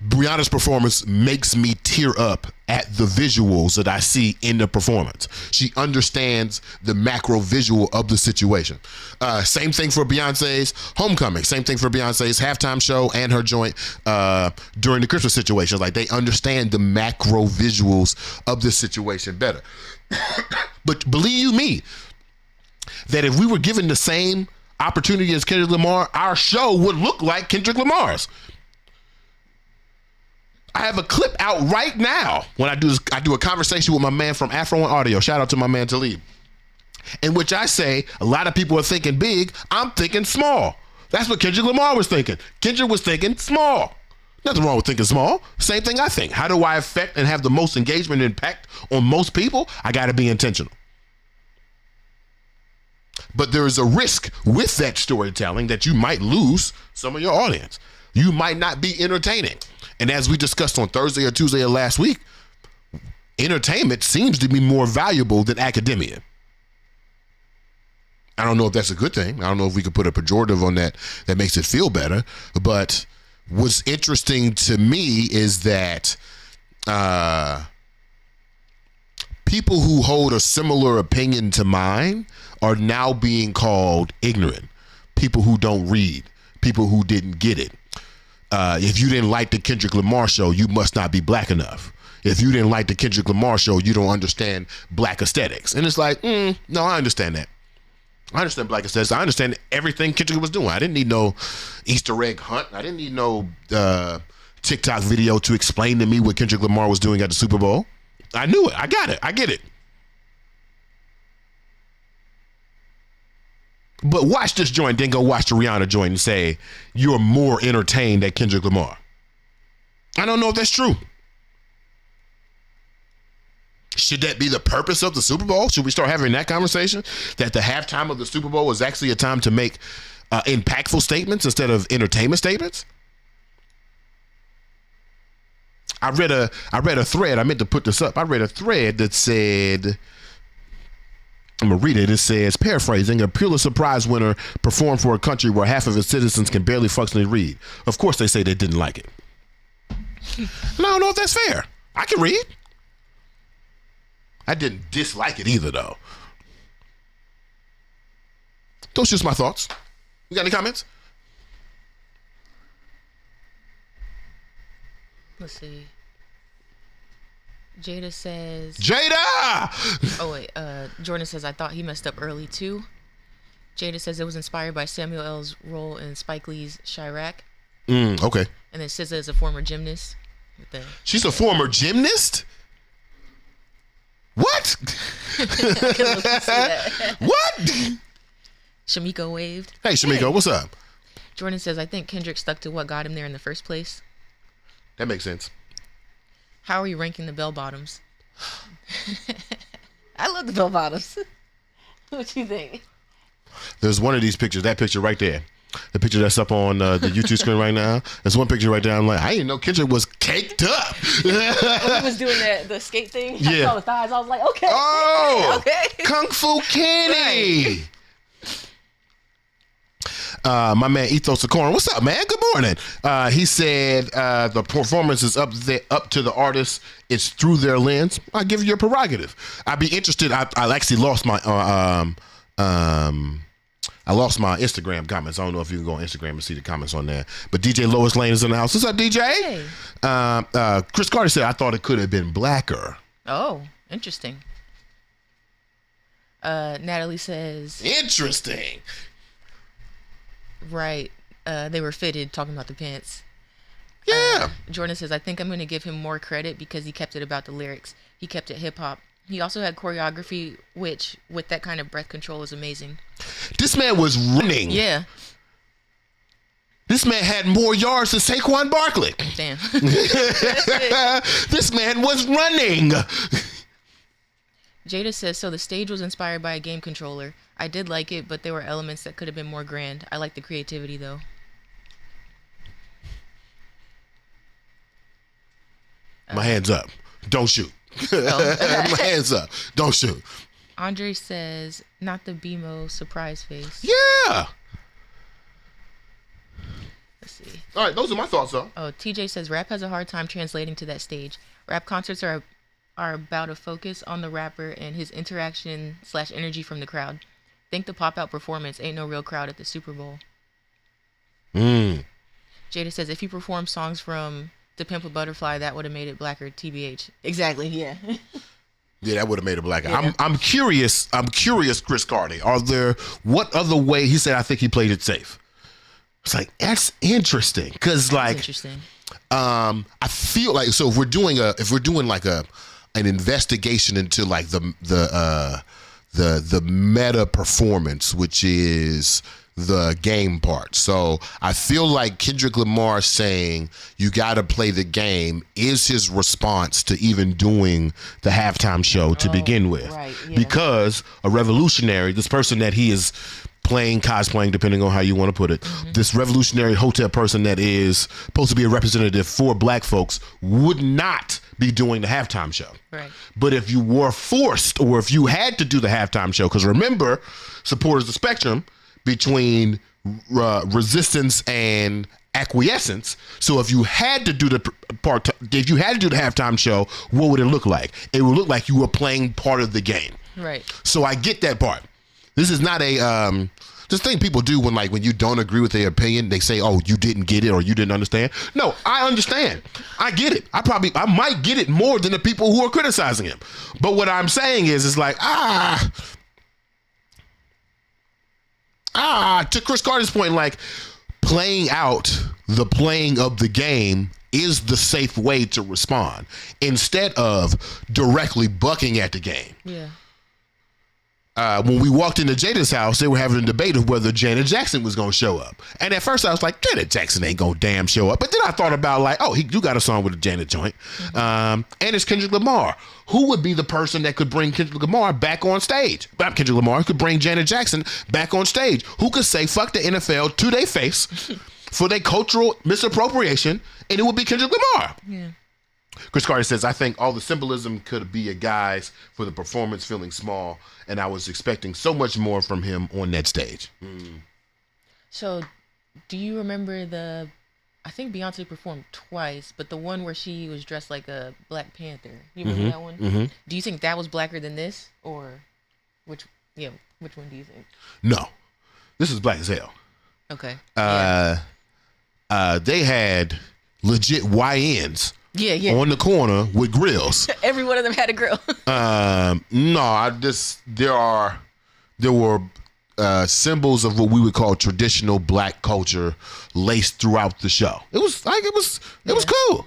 Rihanna's performance makes me tear up at the visuals that I see in the performance. She understands the macro visual of the situation. Same thing for Beyonce's Homecoming. Same thing for Beyonce's halftime show and her joint during the Christmas situation. Like, they understand the macro visuals of this situation better. But believe you me, that if we were given the same opportunity as Kendrick Lamar, our show would look like Kendrick Lamar's. I have a clip out right now when I do a conversation with my man from Afro and Audio. Shout out to my man Talib. In which I say, a lot of people are thinking big, I'm thinking small. That's what Kendrick Lamar was thinking. Kendrick was thinking small. Nothing wrong with thinking small. Same thing I think. How do I affect and have the most engagement and impact on most people? I got to be intentional. But there is a risk with that storytelling that you might lose some of your audience. You might not be entertaining. And as we discussed on Thursday or Tuesday of last week, entertainment seems to be more valuable than academia. I don't know if that's a good thing. I don't know if we could put a pejorative on that makes it feel better. But what's interesting to me is that people who hold a similar opinion to mine are now being called ignorant. People who don't read. People who didn't get it. If you didn't like the Kendrick Lamar show, you must not be black enough. If you didn't like the Kendrick Lamar show, you don't understand black aesthetics. And it's like, no, I understand that. I understand black aesthetics. I understand everything Kendrick was doing. I didn't need no Easter egg hunt. I didn't need no TikTok video to explain to me what Kendrick Lamar was doing at the Super Bowl. I knew it. I got it. I get it. But watch this joint, then go watch the Rihanna joint and say, you're more entertained than Kendrick Lamar. I don't know if that's true. Should that be the purpose of the Super Bowl? Should we start having that conversation? That the halftime of the Super Bowl is actually a time to make impactful statements instead of entertainment statements? I read a thread. I meant to put this up. I read a thread that said, I'm going to read it. It says, paraphrasing, a Pulitzer Prize winner performed for a country where half of its citizens can barely functionally read. Of course, they say they didn't like it. And I don't know if that's fair. I can read. I didn't dislike it either, though. Those are just my thoughts. You got any comments? Let's see. Jada says. Jada. Oh wait. Jordan says I thought he messed up early too. Jada says it was inspired by Samuel L's role in Spike Lee's Chirac. Okay. And then SZA is a former gymnast. She's a former gymnast? What? What? Shamiko waved. Hey, Shamiko, what's up? Jordan says, I think Kendrick stuck to what got him there in the first place. That makes sense. How are you ranking the bell bottoms? I love the bell bottoms. What you think? There's one of these pictures, that picture right there. The picture that's up on the YouTube screen right now. There's one picture right there. I'm like, I didn't know Kendrick was caked up. When he was doing the skate thing, yeah. I saw the thighs. I was like, okay. Oh, okay. Kung Fu Kenny. Right. My man Ethos Sakoran, what's up, man? Good morning. He said the performance is up to the artist. It's through their lens. I give you a prerogative. I'd be interested. I actually lost my I lost my Instagram comments. I don't know if you can go on Instagram and see the comments on there. But DJ Lois Lane is in the house. What's up, DJ? Hey. Chris Carter said, I thought it could have been blacker. Oh, interesting. Natalie says... Interesting. Right. They were fitted, talking about the pants. Yeah. Jordan says, I think I'm going to give him more credit because he kept it about the lyrics. He kept it hip-hop. He also had choreography, which, with that kind of breath control, is amazing. This man was running. Yeah. This man had more yards than Saquon Barkley. Damn. This man was running. Jada says, so the stage was inspired by a game controller. I did like it, but there were elements that could have been more grand. I like the creativity, though. My hands up. Don't shoot. My hands up. Don't shoot. Andre says, not the BeMo surprise face. Yeah. Let's see. All right, those are my thoughts, though. Oh, TJ says, rap has a hard time translating to that stage. Rap concerts are about a focus on the rapper and his interaction / energy from the crowd. Think the pop-out performance ain't no real crowd at the Super Bowl. Jada says, if you perform songs from To Pimp a Butterfly, that would have made it blacker, TBH. Exactly, yeah. Yeah, that would have made it blacker. Yeah. I'm curious, Chris Carter. What other way? He said, I think he played it safe. It's like, that's interesting. Because, like, interesting. I feel like, so if we're doing like an investigation into like the meta performance, which is the game part. So I feel like Kendrick Lamar saying you got to play the game is his response to even doing the halftime show to begin with. Right, yeah. Because a revolutionary, this person that he is cosplaying, depending on how you want to put it, this revolutionary hotel person that is supposed to be a representative for black folks would not be doing the halftime show. Right. But if you were forced, or if you had to do the halftime show, because remember, supporters of the spectrum between resistance and acquiescence. So if you had to do the halftime show, what would it look like? It would look like you were playing part of the game. Right. So I get that part. This is not a this thing people do when you don't agree with their opinion. They say, "Oh, you didn't get it or you didn't understand." No, I understand. I get it. I might get it more than the people who are criticizing him. But what I'm saying is like to Chris Carter's point, like playing out the playing of the game is the safe way to respond instead of directly bucking at the game. Yeah. When we walked into Jada's house, they were having a debate of whether Janet Jackson was going to show up. And at first I was like, Janet Jackson ain't going to damn show up. But then I thought about like, you got a song with a Janet joint. And it's Kendrick Lamar. Who would be the person that could bring Kendrick Lamar back on stage? Kendrick Lamar could bring Janet Jackson back on stage. Who could say fuck the NFL to their face for their cultural misappropriation, and it would be Kendrick Lamar. Yeah. Chris Carter says, I think all the symbolism could be a guise for the performance feeling small, and I was expecting so much more from him on that stage. So, do you remember I think Beyonce performed twice, but the one where she was dressed like a Black Panther. You remember that one? Mm-hmm. Do you think that was blacker than this, or which one do you think? No, this is black as hell. Okay. They had legit YNs Yeah. on the corner with grills. Every one of them had a grill. No, there were symbols of what we would call traditional black culture laced throughout the show. It was cool.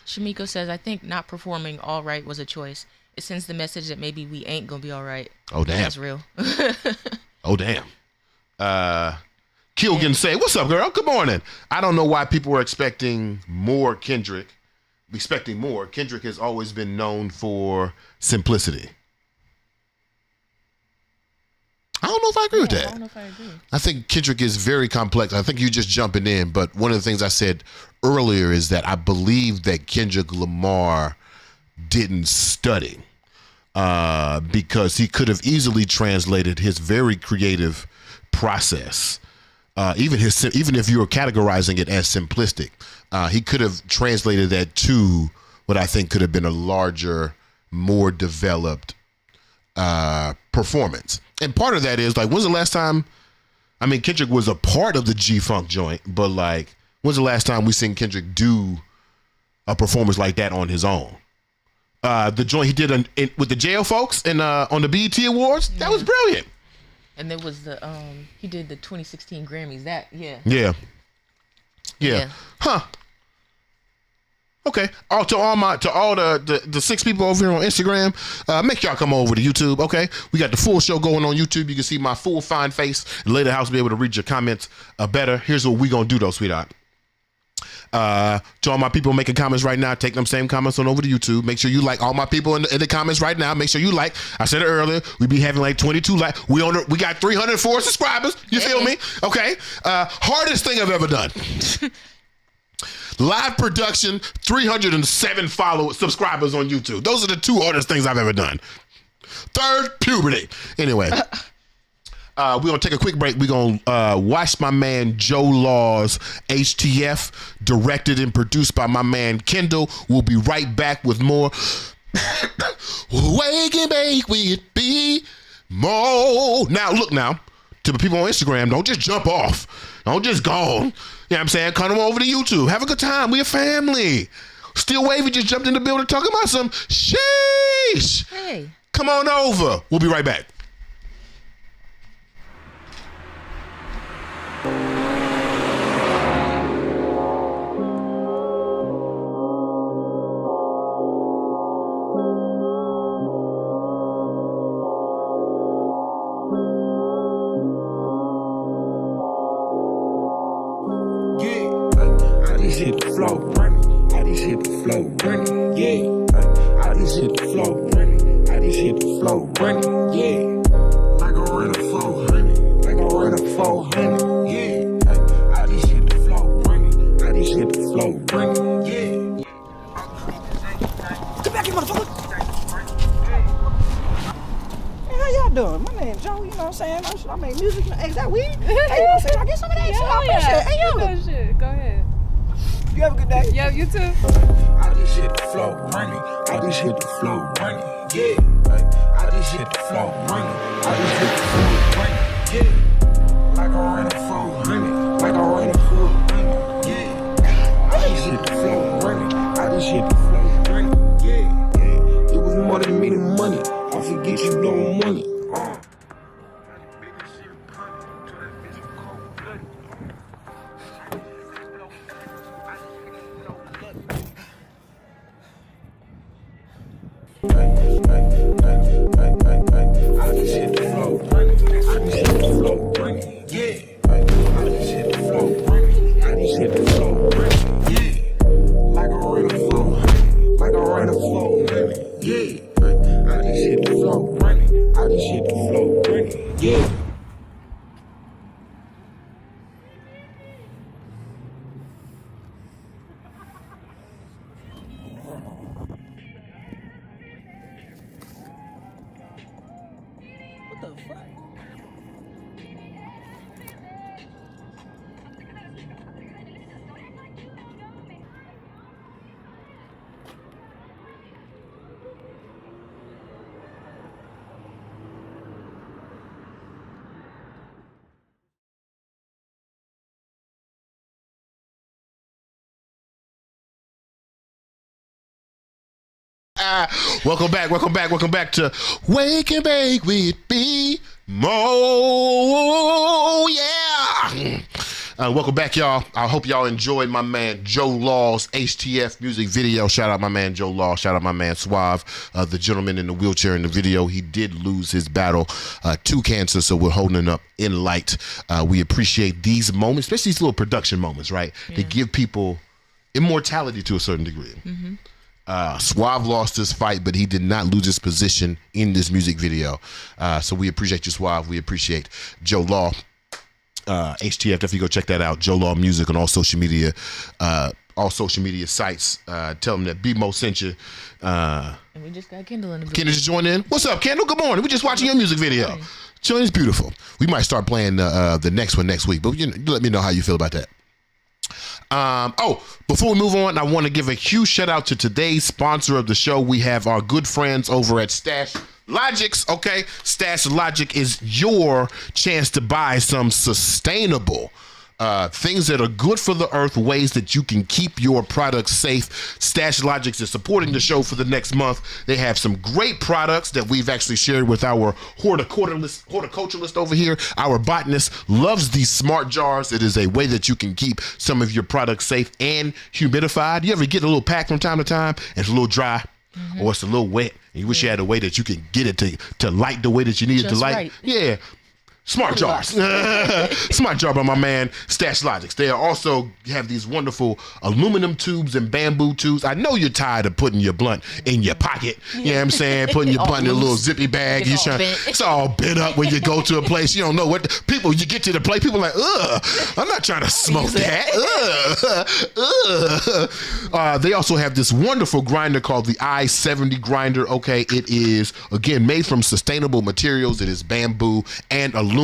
Shamiko says, I think not performing all right was a choice. It sends the message that maybe we ain't gonna be all right. Oh, damn. That's real. Oh, damn. Kilgan say, what's up, girl? Good morning. I don't know why people were expecting more Kendrick. Kendrick has always been known for simplicity. I don't know if I agree with that. I don't know if I agree. I think Kendrick is very complex. I think you're just jumping in, but one of the things I said earlier is that I believe that Kendrick Lamar didn't study because he could have easily translated his very creative process, even if you were categorizing it as simplistic, he could have translated that to what I think could have been a larger, more developed performance. And part of that is like, when's the last time? I mean, Kendrick was a part of the G-Funk joint, but like, when's the last time we seen Kendrick do a performance like that on his own? The joint he did with the jail folks and on the BET Awards, that was brilliant. And there was the he did the 2016 Grammys. Yeah. Huh. Okay. To all the 6 people over here on Instagram, make y'all come over to YouTube. Okay. We got the full show going on YouTube. You can see my full fine face. And later, house will be able to read your comments better. Here's what we gonna do though, sweetheart. To all my people making comments right now, take them same comments on over to YouTube. Make sure you like all my people in the comments right now. Make sure you like. I said it earlier. We be having like 22 likes. We got 304 subscribers. You feel me? Okay. Hardest thing I've ever done. Live production, 307 subscribers on YouTube. Those are the 2 hardest things I've ever done. 3rd, puberty. Anyway. We're going to take a quick break. We're going to watch my man Joe Law's HTF, directed and produced by my man Kendall. We'll be right back with more Wake and Bake with BeMo. Now, look now, to the people on Instagram, don't just jump off. Don't just go. You know what I'm saying? Come over to YouTube. Have a good time. We're a family. Still Wavy just jumped in the building talking about some sheesh. Hey. Come on over. We'll be right back. Hit the flow running. I just hit the flow running. Yeah. I just hit the flow running. I just hit the flow running. Yeah. Like I ran a 400. Like I ran a 400. Yeah. I just hit the flow running. I just hit the flow running. Yeah. Get back here, motherfucker. Hey, how y'all doing? My name's Joe, you know what I'm saying? I make music. Hey, is that weed? Hey, you know what I'm saying? I get some of that shit. I appreciate it. Hey, yo. Shit. Go ahead. You have a good day. Yeah, you too. I just hit the flow running. I just hit the flow running. Yeah. I just hit the flow running. I just hit the flow running. Yeah. Like I ran a 400. Like I ran a 400. Yeah. I just hit the flow running. I just hit the flow running. Yeah. It was more than me than money. I forget you blowing money. Welcome back to Wake and Bake with BeMo. Yeah. Welcome back, y'all. I hope y'all enjoyed my man Joe Law's HTF music video. Shout out my man Joe Law. Shout out my man Suave, the gentleman in the wheelchair in the video. He did lose his battle to cancer, so we're holding it up in light. We appreciate these moments, especially these little production moments, right? Yeah. To give people immortality to a certain degree. Mm-hmm. Suave lost his fight, but he did not lose his position in this music video. So we appreciate you, Suave. We appreciate Joe Law. HTF, definitely go check that out. Joe Law Music on all social media sites. Tell them that BeMo sent you. And we just got Kendall in the video. Kendall just joined in. What's up, Kendall? Good morning. We're just watching your music video. Showing is beautiful. We might start playing the next one next week, but let me know how you feel about that. Before we move on, I want to give a huge shout out to today's sponsor of the show. We have our good friends over at Stash Logics, okay? Stash Logic is your chance to buy some sustainable things that are good for the earth, ways that you can keep your products safe. Stash Logics is supporting the show for the next month. They have some great products that we've actually shared with our horticulturalist over here. Our botanist loves these smart jars. It is a way that you can keep some of your products safe and humidified. You ever get a little pack from time to time and it's a little dry? Mm-hmm. Or it's a little wet, and you wish you had a way that you can get it to light the way that you need it to light. Right. Yeah. Smart jars. Smart jar by my man Stash Logics. They also have these wonderful aluminum tubes and bamboo tubes. I know you're tired of putting your blunt in your pocket. You know what I'm saying? Putting your blunt in a little zippy bag. It's all bent up when you go to a place. You don't know what you get to the place. People are like, ugh, I'm not trying to smoke that. They also have this wonderful grinder called the I-70 grinder. Okay, it is, again, made from sustainable materials. It is bamboo and aluminum.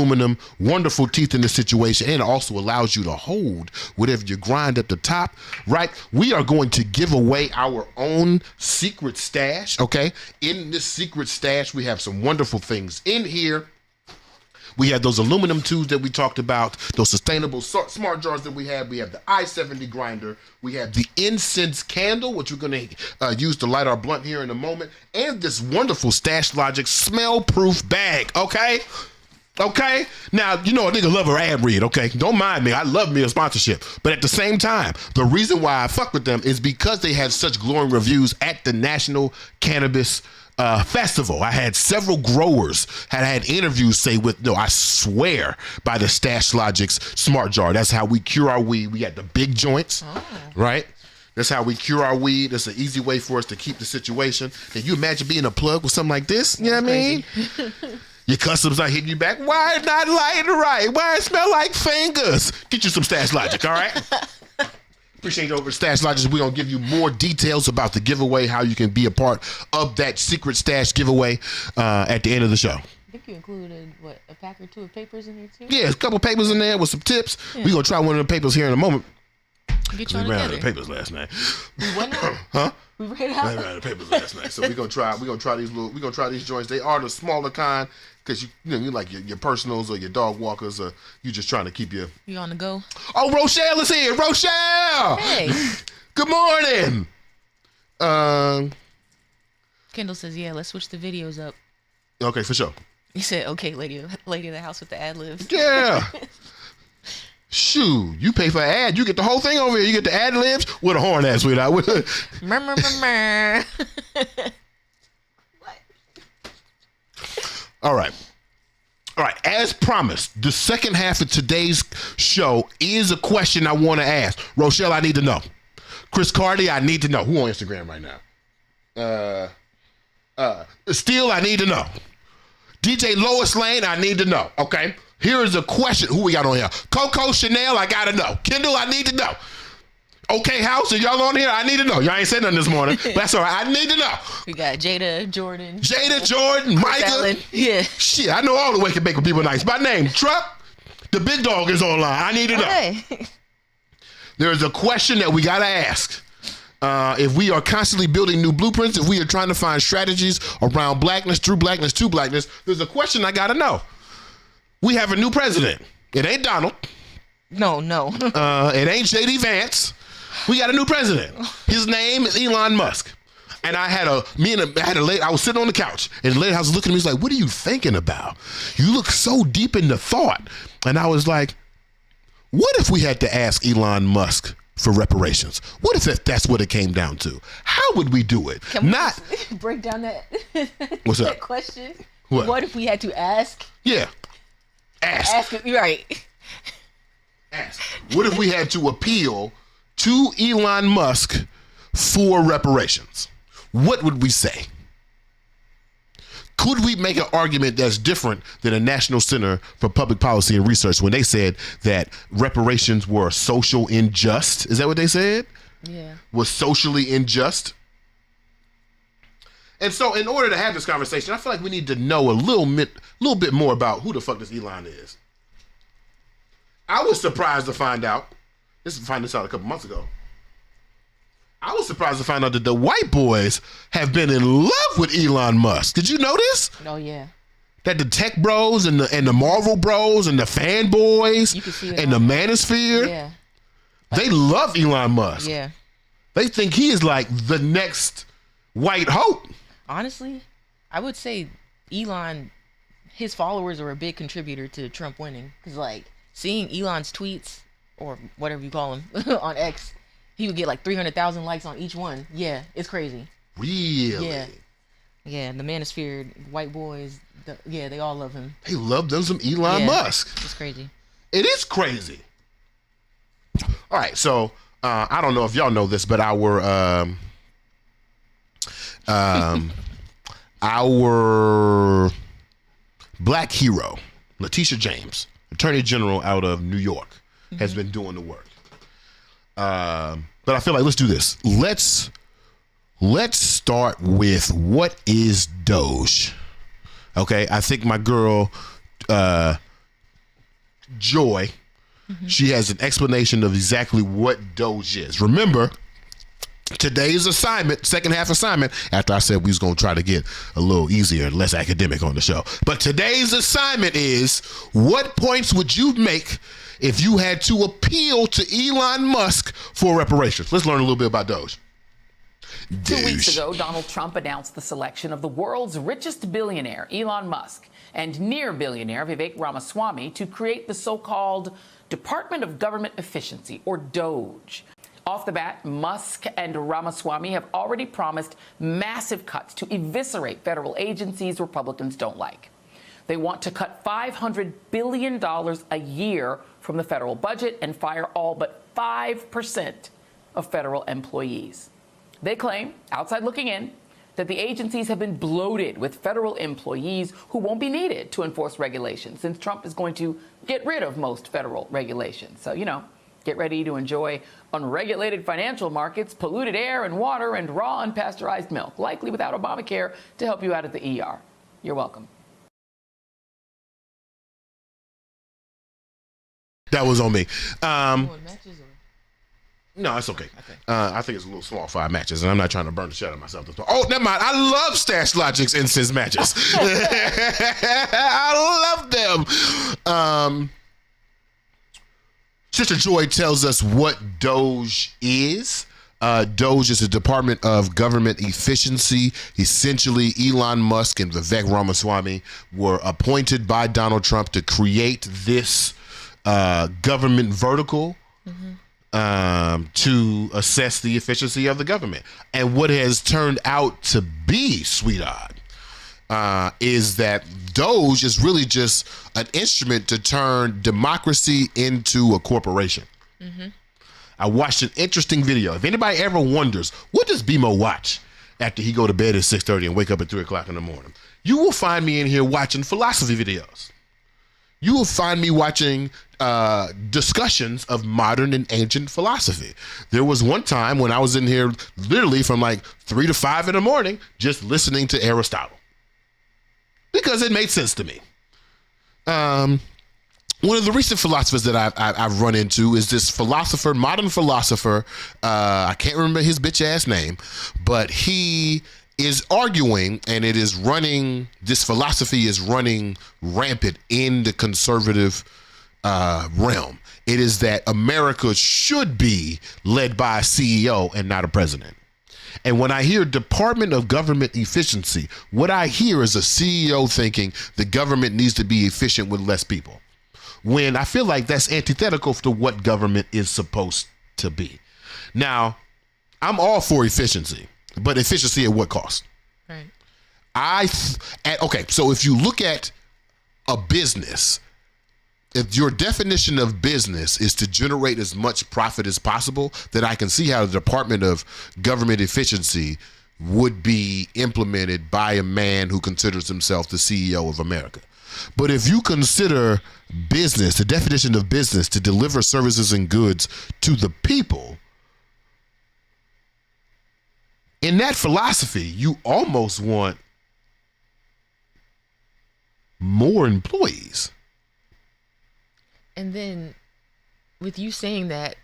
Wonderful teeth in the situation, and it also allows you to hold whatever you grind at the top, right? We are going to give away our own secret stash, okay? In this secret stash, we have some wonderful things in here. We have those aluminum tubes that we talked about, those sustainable smart jars that we have. We have the I-70 grinder. We have the incense candle, which we're going to use to light our blunt here in a moment, and this wonderful Stash Logic smell-proof bag, okay? Okay? Now, you know a nigga love an ad read, okay? Don't mind me. I love me a sponsorship. But at the same time, the reason why I fuck with them is because they had such glowing reviews at the National Cannabis Festival. I had several growers had interviews say I swear by the Stash Logic's smart jar. That's how we cure our weed. We got the big joints, right? That's how we cure our weed. That's an easy way for us to keep the situation. Can you imagine being a plug with something like this? You know what I mean? Your customers are hitting you back. Why it not lighting right? Why it smell like fingers? Get you some Stash Logic, all right? Appreciate it over at Stash Logic. We're going to give you more details about the giveaway, how you can be a part of that secret stash giveaway at the end of the show. I think you included, a pack or two of papers in there, too? Yeah, a couple papers in there with some tips. Yeah. We're going to try one of the papers here in a moment. Get you on we ran out together. of papers last night. What now? Huh? We ran out of papers last night. So we're gonna try these joints. They are the smaller kind because you like your personals or your dog walkers, or you just trying to keep your. You on the go? Oh, Rochelle is here. Rochelle. Hey. Good morning. Kendall says, "Yeah, let's switch the videos up." Okay, for sure. He said, "Okay, lady of the house with the ad libs." Yeah. Shoot, you pay for an ad, you get the whole thing over here. You get the ad libs with a horn ass sweetheart. All right. As promised, the second half of today's show is a question I want to ask. Rochelle, I need to know. Chris Cardi, I need to know. Who on Instagram right now? Steele, I need to know. DJ Lois Lane, I need to know. Okay. Here is a question. Who we got on here? Coco Chanel, I gotta know. Kendall, I need to know. Okay, House, are y'all on here? I need to know. Y'all ain't said nothing this morning. But that's all right. I need to know. We got Jada Jordan, Micah. Yeah. Shit, I know all the Wake and Bake with people nice. My name, Truck. The big dog is online. I need to know. Hey. There is a question that we gotta ask. If we are constantly building new blueprints, if we are trying to find strategies around blackness, through blackness, to blackness, there's a question I gotta know. We have a new president. It ain't Donald. No. It ain't J.D. Vance. We got a new president. His name is Elon Musk. And I had a lady, I was sitting on the couch, and the lady I was looking at me, was like, what are you thinking about? You look so deep into thought. And I was like, what if we had to ask Elon Musk for reparations? What if that's what it came down to? How would we do it? Can we just break down that, What's that up? question? What if we had to ask? Yeah. Ask. You're right. Ask. What if we had to appeal to Elon Musk for reparations? What would we say? Could we make an argument that's different than a National Center for Public Policy and Research when they said that reparations were social unjust? Is that what they said? Yeah. Was socially unjust? And so in order to have this conversation, I feel like we need to know a little bit more about who the fuck this Elon is. I was surprised to find out this out a couple months ago. I was surprised to find out that the white boys have been in love with Elon Musk. Did you know this? Oh yeah. That the tech bros and the Marvel bros and the fanboys and the manosphere, Yeah. they love Elon Musk. Yeah. They think he is like the next white hope. Honestly, I would say Elon, his followers are a big contributor to Trump winning. Because, like, seeing Elon's tweets, or whatever you call him, on X, he would get like 300,000 likes on each one. Yeah, it's crazy. Really? Yeah. Yeah, the manosphere, white boys, they all love him. They love them some Elon Musk. It's crazy. It is crazy. All right, so I don't know if y'all know this, but our black hero, Letitia James, Attorney General out of New York, has been doing the work. But I feel like let's do this. Let's start with what is Doge. Okay, I think my girl Joy, she has an explanation of exactly what Doge is. Remember, today's assignment, second half assignment, after I said we was going to try to get a little easier and less academic on the show. But today's assignment is, what points would you make if you had to appeal to Elon Musk for reparations? Let's learn a little bit about Doge. 2 weeks ago, Donald Trump announced the selection of the world's richest billionaire, Elon Musk, and near billionaire Vivek Ramaswamy to create the so-called Department of Government Efficiency, or DOGE. Off the bat, Musk and Ramaswamy have already promised massive cuts to eviscerate federal agencies Republicans don't like. They want to cut $500 billion a year from the federal budget and fire all but 5% of federal employees. They claim, outside looking in, that the agencies have been bloated with federal employees who won't be needed to enforce regulations, since Trump is going to get rid of most federal regulations. So, get ready to enjoy unregulated financial markets, polluted air and water, and raw unpasteurized milk, likely without Obamacare to help you out at the ER. You're welcome. That was on me. No, it's okay. I think it's a little small 5 matches, and I'm not trying to burn the shit out of myself. Oh, never mind. I love Stash Logic's incense matches. I love them. Sister Joy tells us what Doge is. Doge is a Department of Government Efficiency. Essentially, Elon Musk and Vivek Ramaswamy were appointed by Donald Trump to create this government vertical to assess the efficiency of the government. And what has turned out to be, Sweethaht, is that Doge is really just an instrument to turn democracy into a corporation. I watched an interesting video. If anybody ever wonders, what does BeMo watch after he go to bed at 6:30 and wake up at 3 o'clock in the morning? You will find me in here watching philosophy videos. You will find me watching discussions of modern and ancient philosophy. There was one time when I was in here literally from like 3 to 5 in the morning just listening to Aristotle because it made sense to me. One of the recent philosophers that I've run into is this philosopher, modern philosopher. I can't remember his bitch ass name, but he is arguing, and it is running, this philosophy is running rampant in the conservative realm. It is that America should be led by a CEO and not a president. And when I hear Department of Government Efficiency, what I hear is a CEO thinking the government needs to be efficient with less people. When I feel like that's antithetical to what government is supposed to be. Now, I'm all for efficiency, but efficiency at what cost? Right. Okay, so if you look at a business, if your definition of business is to generate as much profit as possible, then I can see how the Department of Government Efficiency would be implemented by a man who considers himself the CEO of America. But if you consider business, the definition of business, to deliver services and goods to the people, in that philosophy, you almost want more employees. And then with you saying that,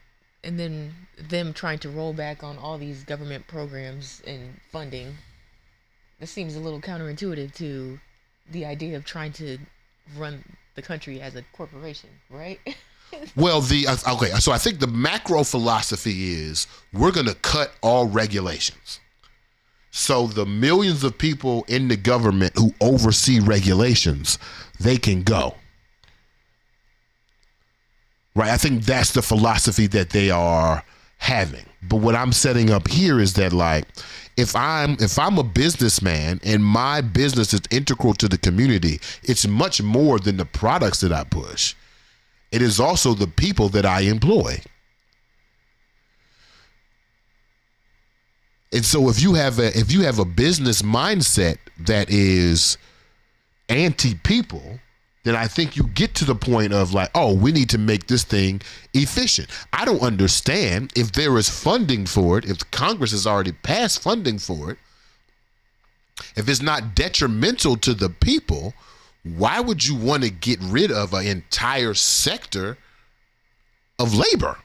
and then them trying to roll back on all these government programs and funding, that seems a little counterintuitive to the idea of trying to run the country as a corporation, right? Well, okay, so I think the macro philosophy is we're going to cut all regulations. So the millions of people in the government who oversee regulations, they can go. Right? I think that's the philosophy that they are having. But what I'm setting up here is that, like, if I'm a businessman and my business is integral to the community, it's much more than the products that I push. It is also the people that I employ. And so if you have a business mindset that is anti-people, then I think you get to the point of like, oh, we need to make this thing efficient. I don't understand if there is funding for it, if Congress has already passed funding for it, if it's not detrimental to the people, why would you want to get rid of an entire sector of labor?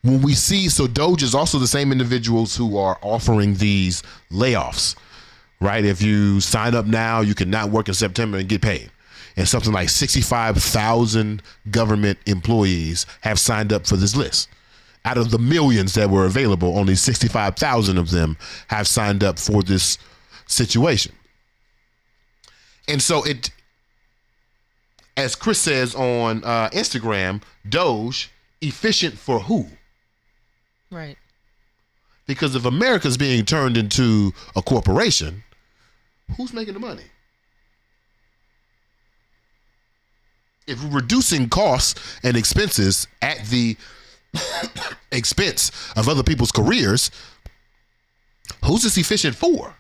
When we see, so Doge is also the same individuals who are offering these layoffs, right? If you sign up now, you cannot work in September and get paid. And something like 65,000 government employees have signed up for this list. Out of the millions that were available, only 65,000 of them have signed up for this situation. And so it, as Chris says on Instagram, Doge, efficient for who? Right. Because if America's being turned into a corporation, who's making the money? If we're reducing costs and expenses at the expense of other people's careers, who's this efficient for?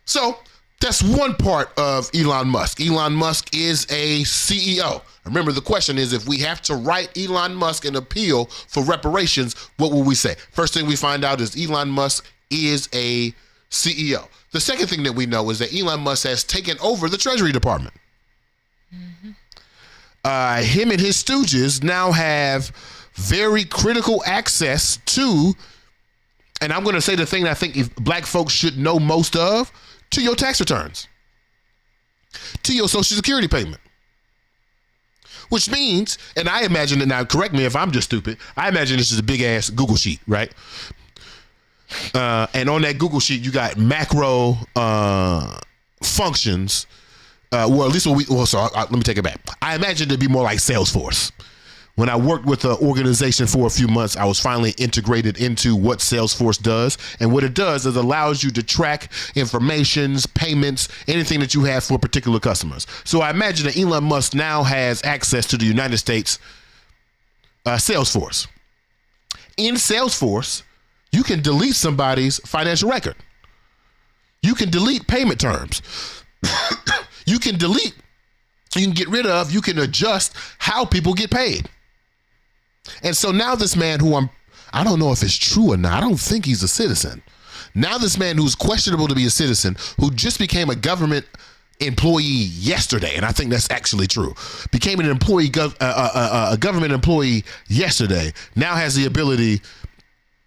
So that's one part of Elon Musk. Elon Musk is a CEO. Remember, the question is, if we have to write Elon Musk an appeal for reparations, what will we say? First thing we find out is Elon Musk is a CEO. The second thing that we know is that Elon Musk has taken over the Treasury Department. Mm-hmm. Him and his stooges now have very critical access to, and I'm going to say the thing that I think if black folks should know most of, to your tax returns, to your Social Security payment. Which means, and I imagine it now, correct me if I'm just stupid, I imagine this is a big ass Google sheet, right? And on that Google sheet, you got macro functions. Well, at least let me take it back. I imagine it'd be more like Salesforce. When I worked with an organization for a few months, I was finally integrated into what Salesforce does. And what it does is allows you to track informations, payments, anything that you have for particular customers. So I imagine that Elon Musk now has access to the United States Salesforce. In Salesforce, you can delete somebody's financial record. You can delete payment terms. You can get rid of, you can adjust how people get paid. And so now this man who I don't know if it's true or not, I don't think he's a citizen. Now this man who's questionable to be a citizen, who just became a government employee yesterday, and I think that's actually true, became an employee, a government employee yesterday, now has the ability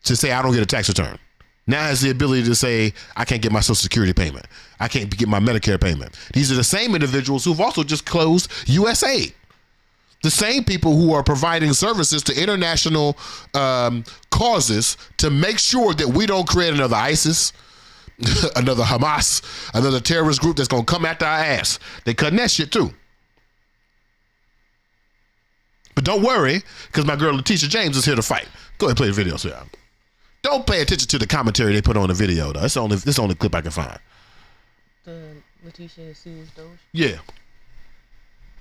to say, I don't get a tax return. Now has the ability to say, I can't get my Social Security payment. I can't get my Medicare payment. These are the same individuals who've also just closed USAID. The same people who are providing services to international causes to make sure that we don't create another ISIS, another Hamas, another terrorist group that's going to come after our ass. They cutting that shit too. But don't worry, because my girl Letitia James is here to fight. Go ahead and play the video, sir. Don't pay attention to the commentary they put on the video, though. It's the only clip I can find. The Letitia sues Doge? Yeah.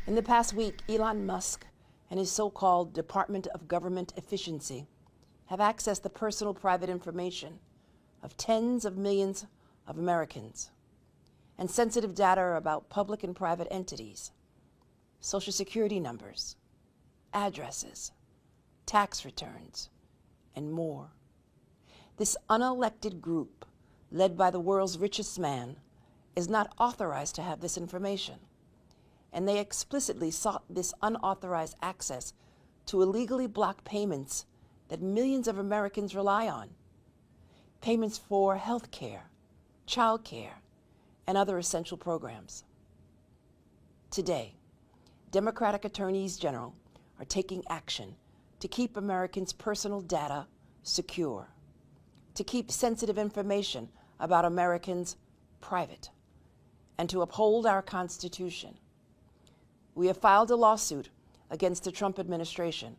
In the past week, Elon Musk and his so-called Department of Government Efficiency have accessed the personal private information of tens of millions of Americans and sensitive data about public and private entities, social security numbers, addresses, tax returns, and more. This unelected group, led by the world's richest man, is not authorized to have this information, and they explicitly sought this unauthorized access to illegally block payments that millions of Americans rely on, payments for health care, child care, and other essential programs. Today, Democratic attorneys general are taking action to keep Americans' personal data secure, to keep sensitive information about Americans private, and to uphold our Constitution. We have filed a lawsuit against the Trump administration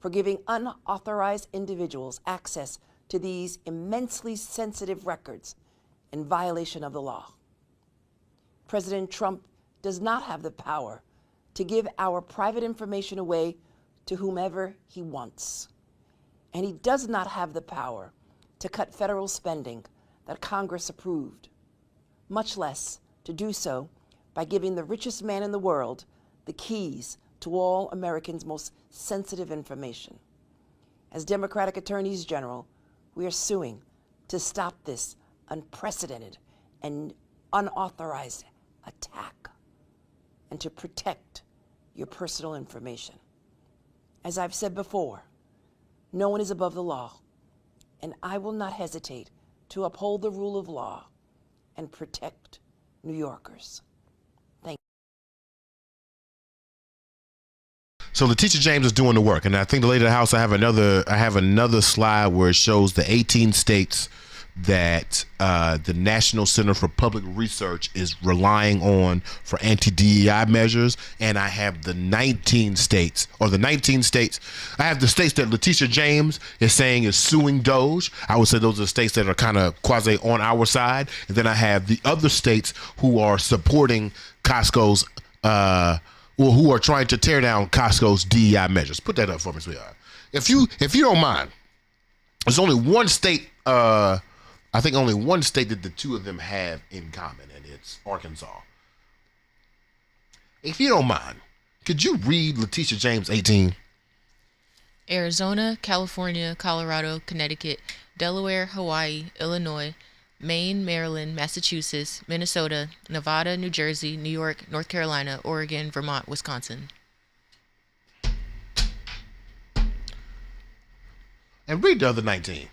for giving unauthorized individuals access to these immensely sensitive records in violation of the law. President Trump does not have the power to give our private information away to whomever he wants. And he does not have the power to cut federal spending that Congress approved, much less to do so by giving the richest man in the world the keys to all Americans' most sensitive information. As Democratic attorneys general, we are suing to stop this unprecedented and unauthorized attack and to protect your personal information. As I've said before, no one is above the law, and I will not hesitate to uphold the rule of law and protect New Yorkers. Thank you. So Letitia James is doing the work, and I think the lady of the house, I have another slide where it shows the 18 states that the National Center for Public Research is relying on for anti-DEI measures, and I have the 19 states. I have the states that Letitia James is saying is suing Doge. I would say those are the states that are kind of quasi on our side, and then I have the other states who are supporting Costco's or who are trying to tear down Costco's DEI measures. Put that up for me, sweetheart. If you don't mind, there's only one state. I think only one state that the two of them have in common, and it's Arkansas. If you don't mind, could you read Letitia James 18? Arizona, California, Colorado, Connecticut, Delaware, Hawaii, Illinois, Maine, Maryland, Massachusetts, Minnesota, Nevada, New Jersey, New York, North Carolina, Oregon, Vermont, Wisconsin. And read the other 19.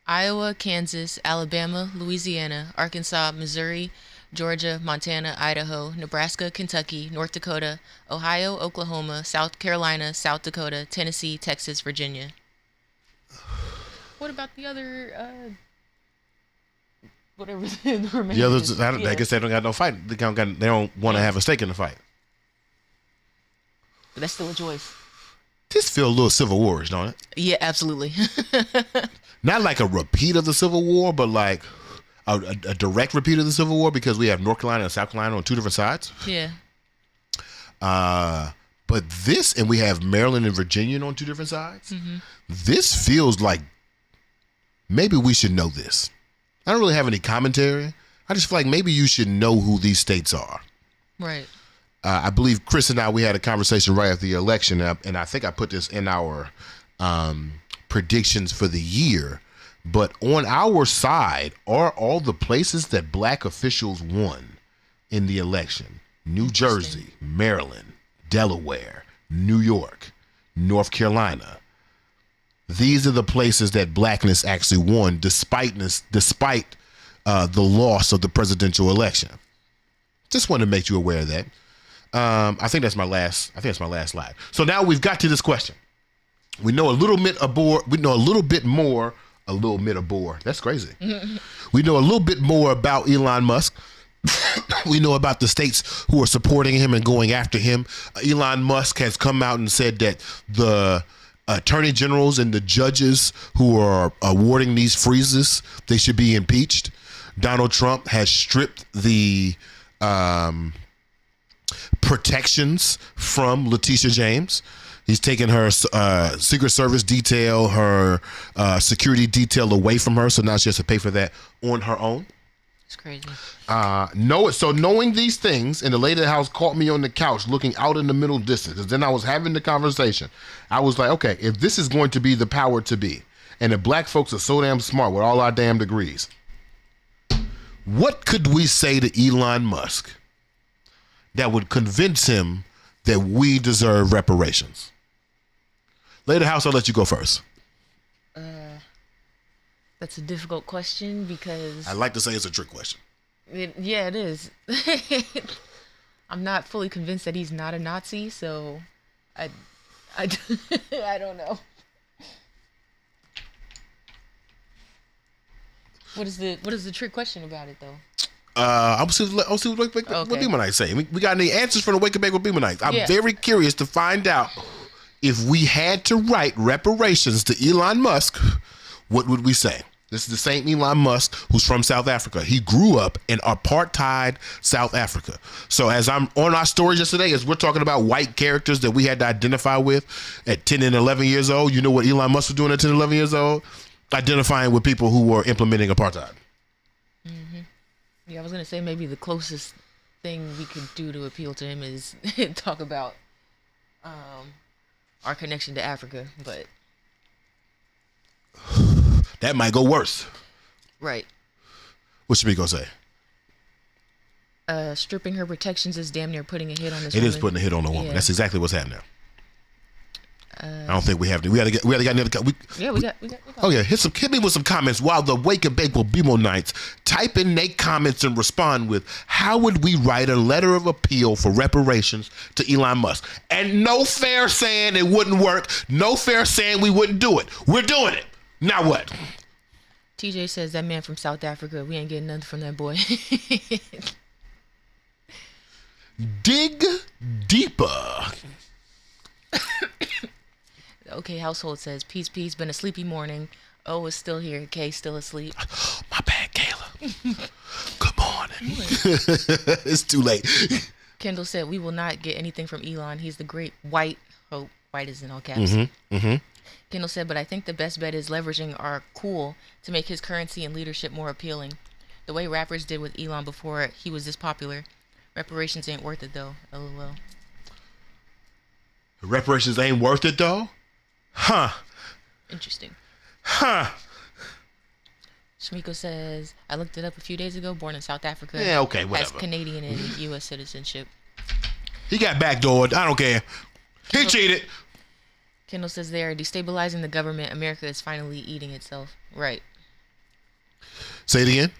Iowa, Kansas, Alabama, Louisiana, Arkansas, Missouri, Georgia, Montana, Idaho, Nebraska, Kentucky, North Dakota, Ohio, Oklahoma, South Carolina, South Dakota, Tennessee, Texas, Virginia. What about the other, whatever the remaining? The others, I guess they don't got no fight. They don't want to have a stake in the fight. But that's still a choice. This feels a little Civil War-ish, don't it? Yeah, absolutely. Not like a repeat of the Civil War, but like a direct repeat of the Civil War, because we have North Carolina and South Carolina on two different sides. Yeah. But this, and we have Maryland and Virginia on two different sides. Mm-hmm. This feels like maybe we should know this. I don't really have any commentary. I just feel like maybe you should know who these states are. Right. I believe Chris and I, we had a conversation right after the election, and I think I put this in our predictions for the year. But on our side are all the places that black officials won in the election: New Jersey, Maryland, Delaware, New York, North Carolina. These are the places that blackness actually won, despite the loss of the presidential election. Just want to make you aware of that. I think that's my last slide. So now we've got to this question. We know a little bit aboard. We know a little bit more. A little bit aboard. That's crazy. We know a little bit more about Elon Musk. We know about the states who are supporting him and going after him. Elon Musk has come out and said that the attorney generals and the judges who are awarding these freezes, they should be impeached. Donald Trump has stripped the protections from Letitia James. He's taken her Secret Service detail, her security detail away from her, so now she has to pay for that on her own. It's crazy. So knowing these things, and the lady of the house caught me on the couch looking out in the middle distance, because then I was having the conversation. I was like, okay, if this is going to be the power to be, and if black folks are so damn smart with all our damn degrees, what could we say to Elon Musk that would convince him that we deserve reparations? Lady of the house, I'll let you go first. That's a difficult question because I'd like to say it's a trick question. it is. I'm not fully convinced that he's not a Nazi, so I don't know. What is the trick question about it though? I'll see what BeMo say. We got any answers from the Wake and Bake with BeMo. I'm very curious to find out if we had to write reparations to Elon Musk, what would we say? This is the same Elon Musk who's from South Africa. He grew up in apartheid South Africa. So as I'm on our story yesterday, as we're talking about white characters that we had to identify with at 10 and 11 years old, you know what Elon Musk was doing at 10 and 11 years old? Identifying with people who were implementing apartheid. Yeah, I was gonna say maybe the closest thing we could do to appeal to him is talk about our connection to Africa, but that might go worse. Right. What should we go say? Stripping her protections is damn near putting a hit on this It woman. is putting a hit on a woman. Yeah. That's exactly what's happening. I don't think we have to. We got another. We got. Oh yeah, hit me with some comments while the Wake and Bake with BeMo nights. Type in Nate comments and respond with how would we write a letter of appeal for reparations to Elon Musk? And no fair saying it wouldn't work. No fair saying we wouldn't do it. We're doing it. Now what? TJ says that man from South Africa. We ain't getting nothing from that boy. Dig deeper. Okay, household says peace, peace. Been a sleepy morning. O is still here. K still asleep. My bad, Kayla. Good morning. It's too late. Kendall said we will not get anything from Elon. He's the great white hope. White is in all caps. Kendall said, but I think the best bet is leveraging our cool to make his currency and leadership more appealing. The way rappers did with Elon before he was this popular. Reparations ain't worth it though. LOL. Reparations ain't worth it though? Huh. Interesting. Huh. Shmiko says, I looked it up a few days ago, born in South Africa. Yeah, okay, whatever. Has Canadian and U.S. citizenship. He got backdoored. I don't care. He cheated. Kendall says they are destabilizing the government. America is finally eating itself. Right. Say it again.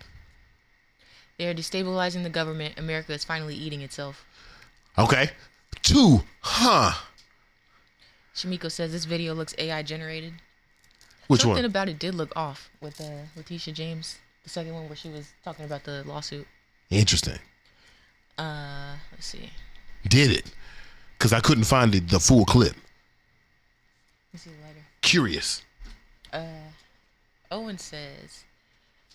They are destabilizing the government. America is finally eating itself. Okay. 2. Huh. Shamiko says this video looks AI generated. Which Something one? about it did look off with Letitia James. The second one where she was talking about the lawsuit. Interesting. Let's see. Did it? Because I couldn't find the full clip. Let's see later. Curious. Owen says,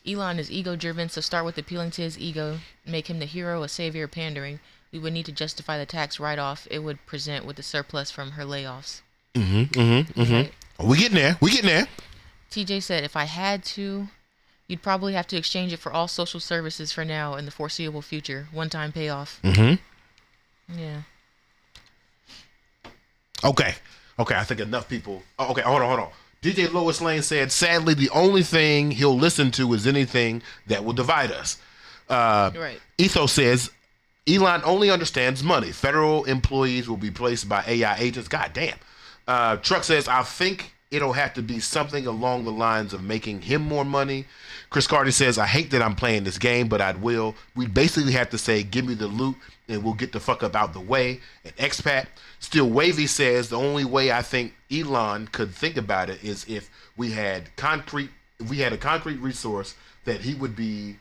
Elon is ego-driven, so start with appealing to his ego, make him the hero, a savior, pandering. We would need to justify the tax write-off it would present with the surplus from her layoffs. Right. We getting there. TJ said, if I had to, you'd probably have to exchange it for all social services for now and the foreseeable future. One-time payoff. Yeah. Okay, I think enough people. Oh, okay, hold on. DJ Lois Lane said, sadly, the only thing he'll listen to is anything that will divide us. Right. Ethos says, Elon only understands money. Federal employees will be placed by AI agents. God damn. Truck says, I think it'll have to be something along the lines of making him more money. Chris Carty says, I hate that I'm playing this game, but I will. We basically have to say, give me the loot and we'll get the fuck up out the way. And expat. Still, Wavy says the only way I think Elon could think about it is if we had a concrete resource that would be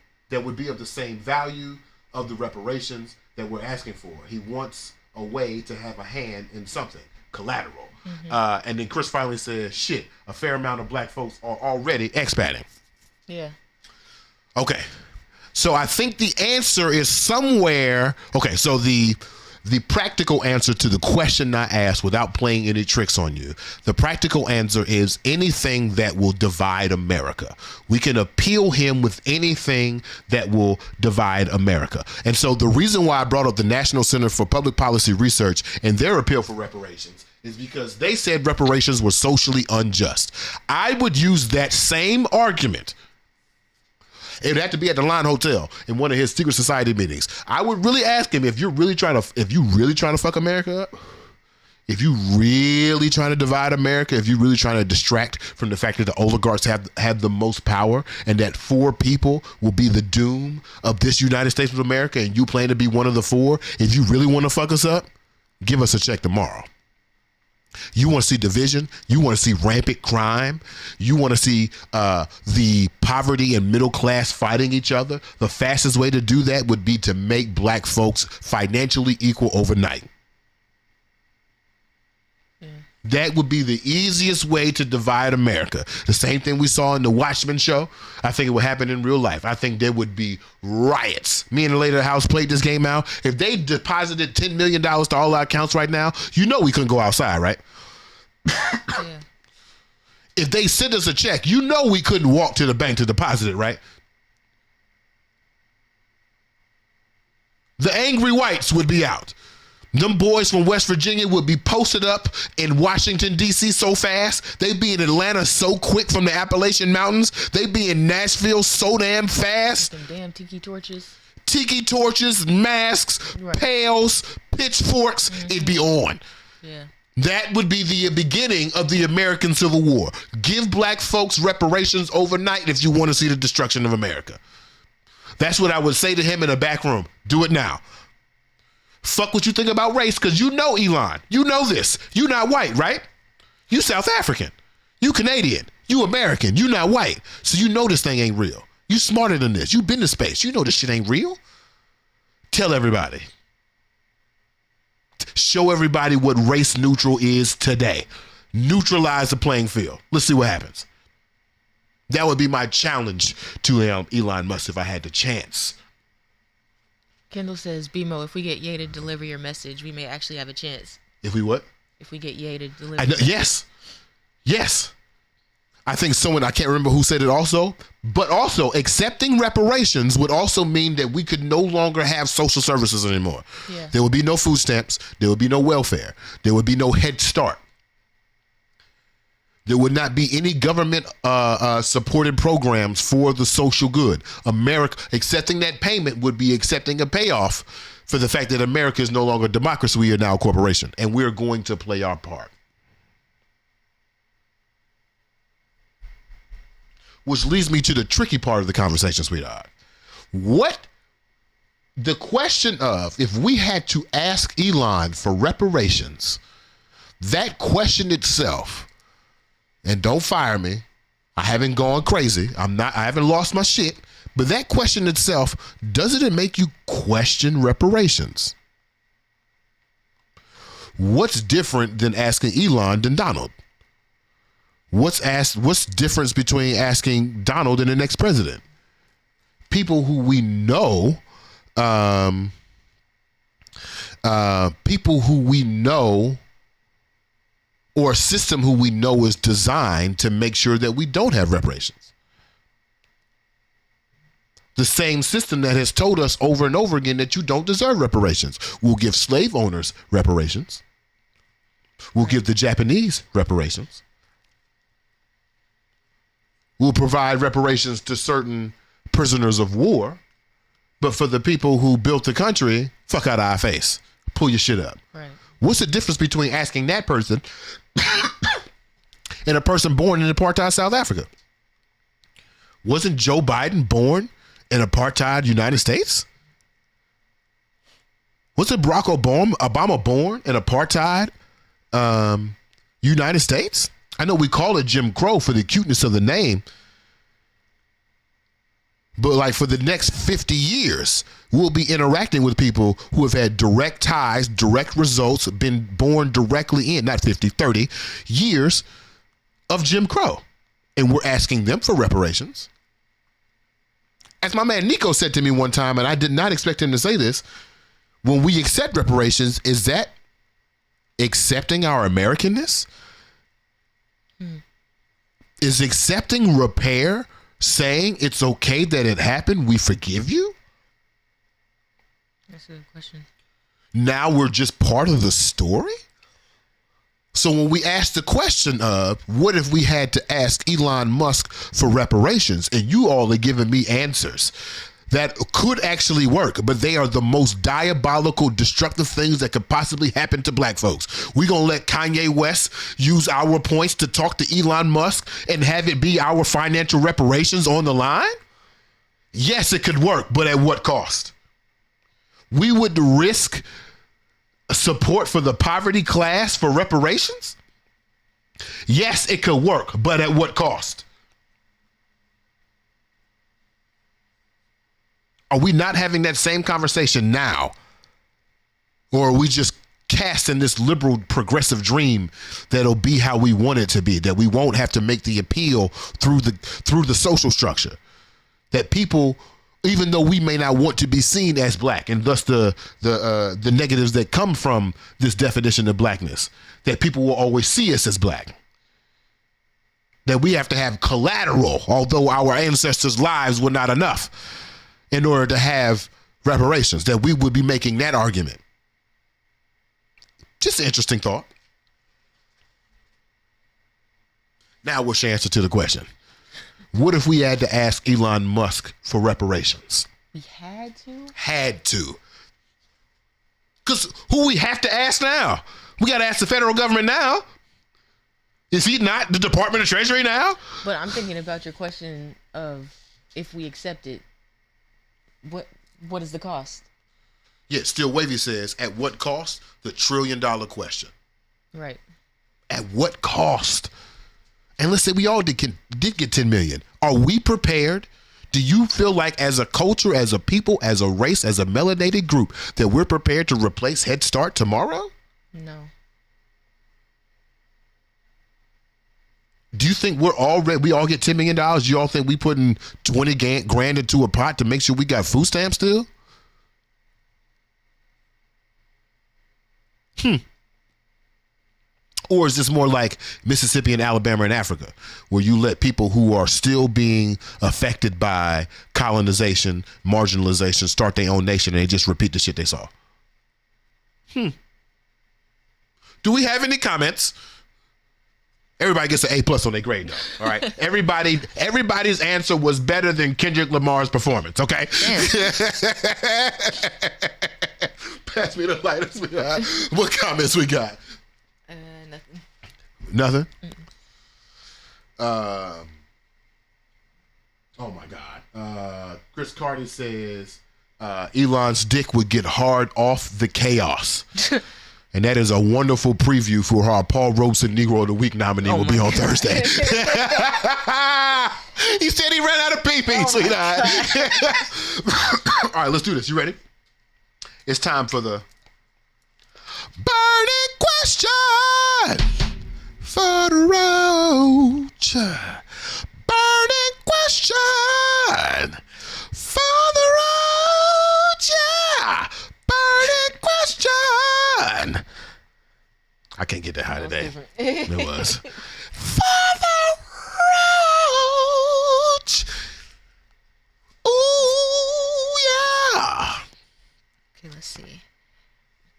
of the same value of the reparations that we're asking for. He wants a way to have a hand in something, collateral. And then Chris finally says, shit, a fair amount of black folks are already expatting. Yeah. Okay. So I think the answer is somewhere. Okay, so the practical answer to the question I asked, without playing any tricks on you, the practical answer is anything that will divide America. We can appeal him with anything that will divide America. And so the reason why I brought up the National Center for Public Policy Research and their appeal for reparations is because they said reparations were socially unjust. I would use that same argument. It would have to be at the Line Hotel in one of his secret society meetings. I would really ask him, if you really trying to fuck America up, if you really trying to divide America, if you really trying to distract from the fact that the oligarchs have the most power and that 4 people will be the doom of this United States of America and you plan to be one of the 4, if you really want to fuck us up, give us a check tomorrow. You want to see division. You want to see rampant crime. You want to see the poverty and middle class fighting each other. The fastest way to do that would be to make black folks financially equal overnight. That would be the easiest way to divide America. The same thing we saw in the Watchmen show. I think it would happen in real life. I think there would be riots. Me and the lady of the house played this game out. If they deposited $10 million to all our accounts right now, you know we couldn't go outside, right? Yeah. If they sent us a check, you know we couldn't walk to the bank to deposit it, right? The angry whites would be out. Them boys from West Virginia would be posted up in Washington, D.C. so fast. They'd be in Atlanta so quick from the Appalachian Mountains. They'd be in Nashville so damn fast. Them damn tiki torches. Tiki torches, masks, Right. pails, pitchforks, it'd be on. Yeah. That would be the beginning of the American Civil War. Give black folks reparations overnight if you want to see the destruction of America. That's what I would say to him in a back room. Do it now. Fuck what you think about race, because you know Elon. You know this. You not white, right? You South African. You Canadian. You American. You not white. So you know this thing ain't real. You smarter than this. You been to space. You know this shit ain't real. Tell everybody. Show everybody what race neutral is today. Neutralize the playing field. Let's see what happens. That would be my challenge to Elon Musk if I had the chance. Kendall says, BeMo, if we get Ye to deliver your message, we may actually have a chance. If we what? If we get Ye to deliver. Yes. Yes. I think someone, I can't remember who said it also, but also accepting reparations would also mean that we could no longer have social services anymore. Yeah. There would be no food stamps. There would be no welfare. There would be no Head Start. There would not be any government supported programs for the social good. America, accepting that payment would be accepting a payoff for the fact that America is no longer a democracy. We are now a corporation, and we're going to play our part. Which leads me to the tricky part of the conversation, sweetheart. The question of if we had to ask Elon for reparations, that question itself, and don't fire me, I haven't gone crazy, I haven't lost my shit, but that question itself, doesn't it make you question reparations? What's different than asking Elon than Donald? What's difference between asking Donald and the next president? People who we know, or a system who we know is designed to make sure that we don't have reparations. The same system that has told us over and over again that you don't deserve reparations. We'll give slave owners reparations. We'll give the Japanese reparations. We'll provide reparations to certain prisoners of war. But for the people who built the country, fuck out of our face. Pull your shit up. Right. What's the difference between asking that person and a person born in apartheid South Africa? Wasn't Joe Biden born in apartheid United States? Was it Barack Obama born in apartheid United States? I know we call it Jim Crow for the cuteness of the name, but like for the next 50 years, we'll be interacting with people who have had direct ties, direct results, been born directly in, not 50, 30 years of Jim Crow. And we're asking them for reparations. As my man Nico said to me one time, and I did not expect him to say this, when we accept reparations, is that accepting our Americanness? Is accepting repair saying it's okay that it happened, we forgive you? That's a good question. Now we're just part of the story? So when we ask the question of what if we had to ask Elon Musk for reparations, and you all are giving me answers that could actually work, but they are the most diabolical, destructive things that could possibly happen to black folks. We gonna let Kanye West use our points to talk to Elon Musk and have it be our financial reparations on the line? Yes, it could work, but at what cost? We would risk support for the poverty class for reparations? Yes, it could work, but at what cost? Are we not having that same conversation now? Or are we just casting this liberal progressive dream that'll be how we want it to be, that we won't have to make the appeal through the social structure? That people, even though we may not want to be seen as black, and thus the negatives that come from this definition of blackness, that people will always see us as black. That we have to have collateral, although our ancestors' lives were not enough, in order to have reparations, that we would be making that argument. Just an interesting thought. Now what's your answer to the question? What if we had to ask Elon Musk for reparations? We had to? Had to. Because who we have to ask now? We got to ask the federal government now. Is he not the Department of Treasury now? But I'm thinking about your question of if we accept it, what is the cost? Yeah, Still Wavy says, at what cost? The $1 trillion question. Right. At what cost? And let's say we all did get 10 million. Are we prepared? Do you feel like as a culture, as a people, as a race, as a melanated group, that we're prepared to replace Head Start tomorrow? No. Do you think we all get $10 million? Do you all think we putting 20 grand into a pot to make sure we got food stamps still? Or is this more like Mississippi and Alabama and Africa, where you let people who are still being affected by colonization, marginalization, start their own nation, and they just repeat the shit they saw? Do we have any comments? Everybody gets an A+ on their grade, though. All right. Everybody's answer was better than Kendrick Lamar's performance. Okay. Pass me the lighters. What comments we got? Nothing. Oh my God. Chris Carty says Elon's dick would get hard off the chaos. And that is a wonderful preview for how Paul Robeson Negro of the Week nominee will be on Thursday. He said he ran out of pee-pee, sweetheart. All right, let's do this. You ready? It's time for the burning question for the Roach. Burning question for the Roach. Yeah. Burning question. I can't get that high today. It was. For the Roach. Ooh, yeah. Okay, let's see.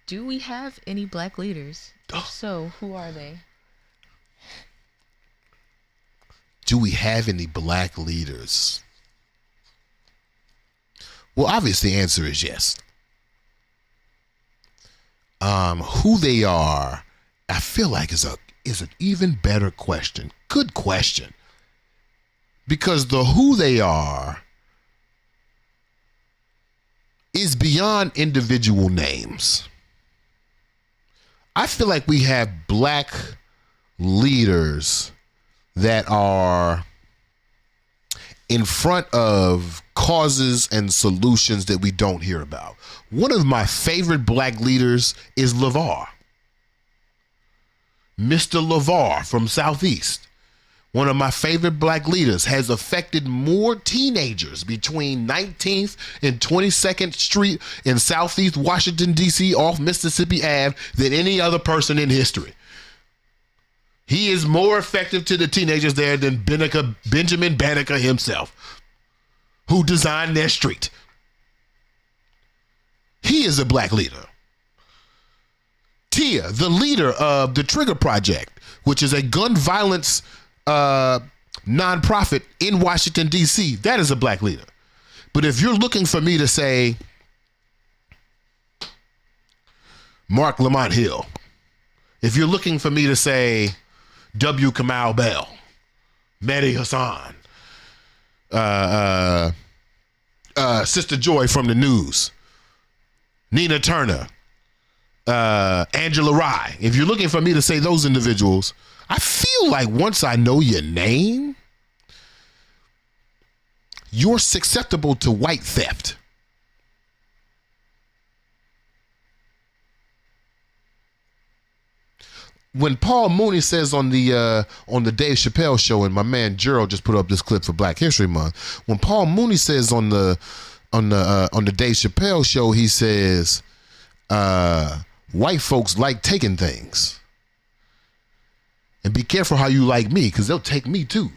Do we have any black leaders? If so, who are they? Do we have any black leaders? Well, obviously the answer is yes. Who they are, I feel like is an even better question. Good question. Because the who they are is beyond individual names. I feel like we have black leaders that are in front of causes and solutions that we don't hear about. One of my favorite black leaders is LeVar. Mr. LeVar from Southeast. One of my favorite black leaders, has affected more teenagers between 19th and 22nd Street in Southeast Washington, D.C. off Mississippi Ave than any other person in history. He is more effective to the teenagers there than Benjamin Banneker himself, who designed their street. He is a black leader. Tia, the leader of the Trigger Project, which is a gun violence nonprofit in Washington, D.C., that is a black leader. But if you're looking for me to say Mark Lamont Hill, if you're looking for me to say W. Kamau Bell, Mehdi Hassan, Sister Joy from the News, Nina Turner, Angela Rye, if you're looking for me to say those individuals, I feel like once I know your name, you're susceptible to white theft. When Paul Mooney says on the Dave Chappelle show, and my man Gerald just put up this clip for Black History Month, when Paul Mooney says on the Dave Chappelle show, he says white folks like taking things. And be careful how you like me, because they'll take me too.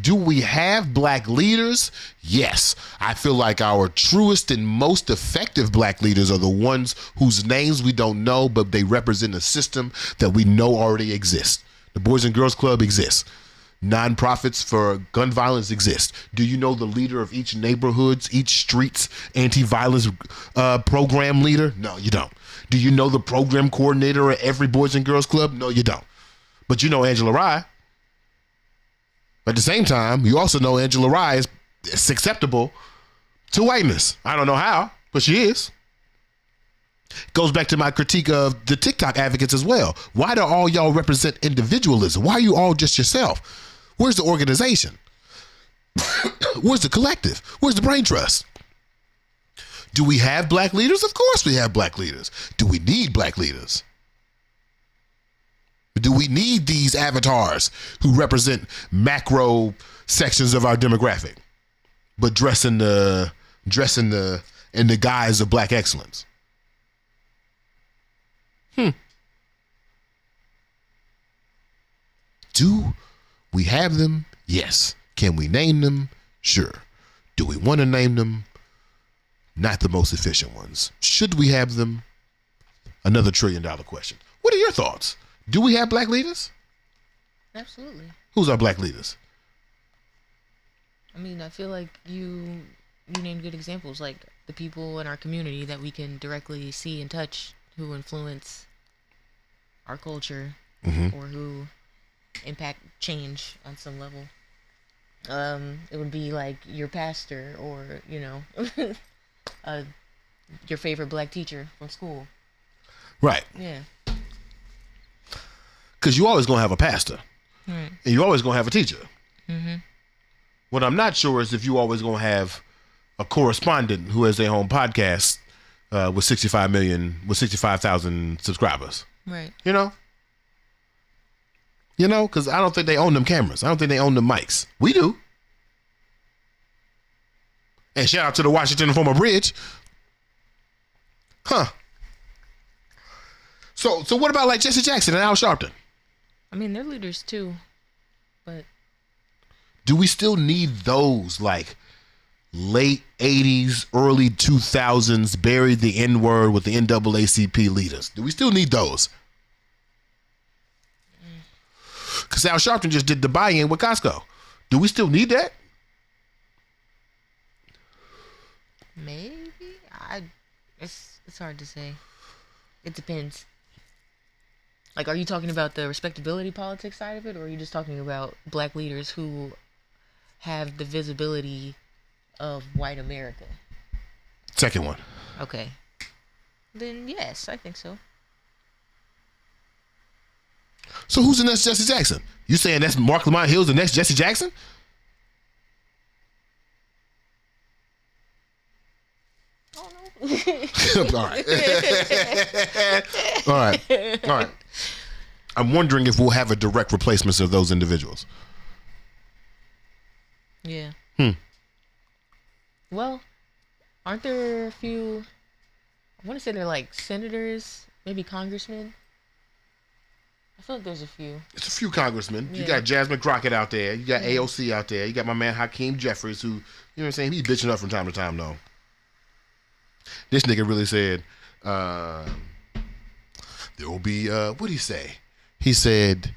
Do we have black leaders? Yes. I feel like our truest and most effective black leaders are the ones whose names we don't know, but they represent a system that we know already exists. The Boys and Girls Club exists. Nonprofits for gun violence exist. Do you know the leader of each neighborhood's, each street's anti-violence program leader? No, you don't. Do you know the program coordinator at every Boys and Girls Club? No, you don't. But you know Angela Rye. At the same time, you also know Angela Rye is susceptible to whiteness. I don't know how, but she is. Goes back to my critique of the TikTok advocates as well. Why do all y'all represent individualism? Why are you all just yourself? Where's the organization? Where's the collective? Where's the brain trust? Do we have black leaders? Of course we have black leaders. Do we need black leaders? Do we need these avatars who represent macro sections of our demographic, but dress in the guise of black excellence? Do we have them? Yes. Can we name them? Sure. Do we want to name them? Not the most efficient ones. Should we have them? Another $1 trillion question. What are your thoughts? Do we have black leaders? Absolutely. Who's our black leaders? I mean, I feel like you named good examples, like the people in our community that we can directly see and touch who influence our culture or who impact change on some level. It would be like your pastor or, your favorite black teacher from school. Right. Yeah. Because you always going to have a pastor. Right. And you always going to have a teacher. Mm-hmm. What I'm not sure is if you always going to have a correspondent who has their own podcast with 65,000 subscribers. Right. Because I don't think they own them cameras. I don't think they own them mics. We do. And shout out to the Washington Informer Bridge. Huh. So what about like Jesse Jackson and Al Sharpton? I mean, they're leaders too, but do we still need those like late 80s, early 2000s, buried the N-word with the NAACP leaders? Do we still need those? Because Al Sharpton just did the buy-in with Costco. Do we still need that? Maybe. It's hard to say. It depends. Like, are you talking about the respectability politics side of it, or are you just talking about black leaders who have the visibility of white America. Second one. Okay. Then yes, I think so. So who's the next Jesse Jackson? You saying that's Mark Lamont Hill's the next Jesse Jackson? I don't know. All right. All right. All right. I'm wondering if we'll have a direct replacement of those individuals. Yeah. Well, aren't there a few? I want to say they're like senators, maybe congressmen. I feel like there's a few. It's a few congressmen. Yeah. You got Jasmine Crockett out there. You got AOC out there. You got my man Hakeem Jeffries, who, you know what I'm saying, he's bitching up from time to time, though. This nigga really said, there will be, what'd he say? He said,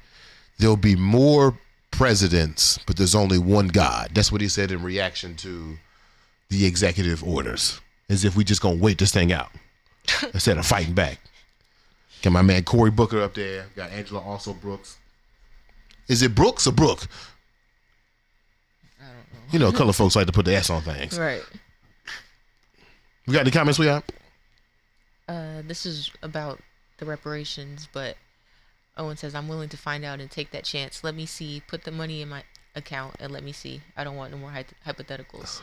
there'll be more presidents, but there's only one God. That's what he said in reaction to the executive orders. As if we just gonna wait this thing out instead of fighting back. Got my man Cory Booker up there. Got Angela also Brooks. Is it Brooks or Brooke? I don't know. You know, color folks like to put the S on things. Right. We got any comments, Sweethaht? This is about the reparations, but Owen says, I'm willing to find out and take that chance. Let me see. Put the money in my account and let me see. I don't want no more hypotheticals.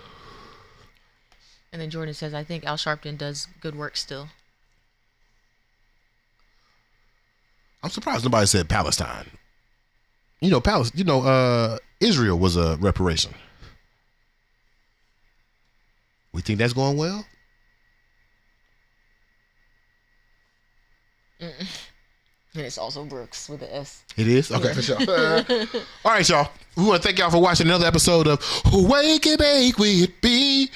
And then Jordan says, I think Al Sharpton does good work still. I'm surprised nobody said Palestine. You know, Israel was a reparation. We think that's going well? And it's also Brooks with an S. It is? Okay, for sure. All right, y'all. We want to thank y'all for watching another episode of Wake and Bake with BeMo.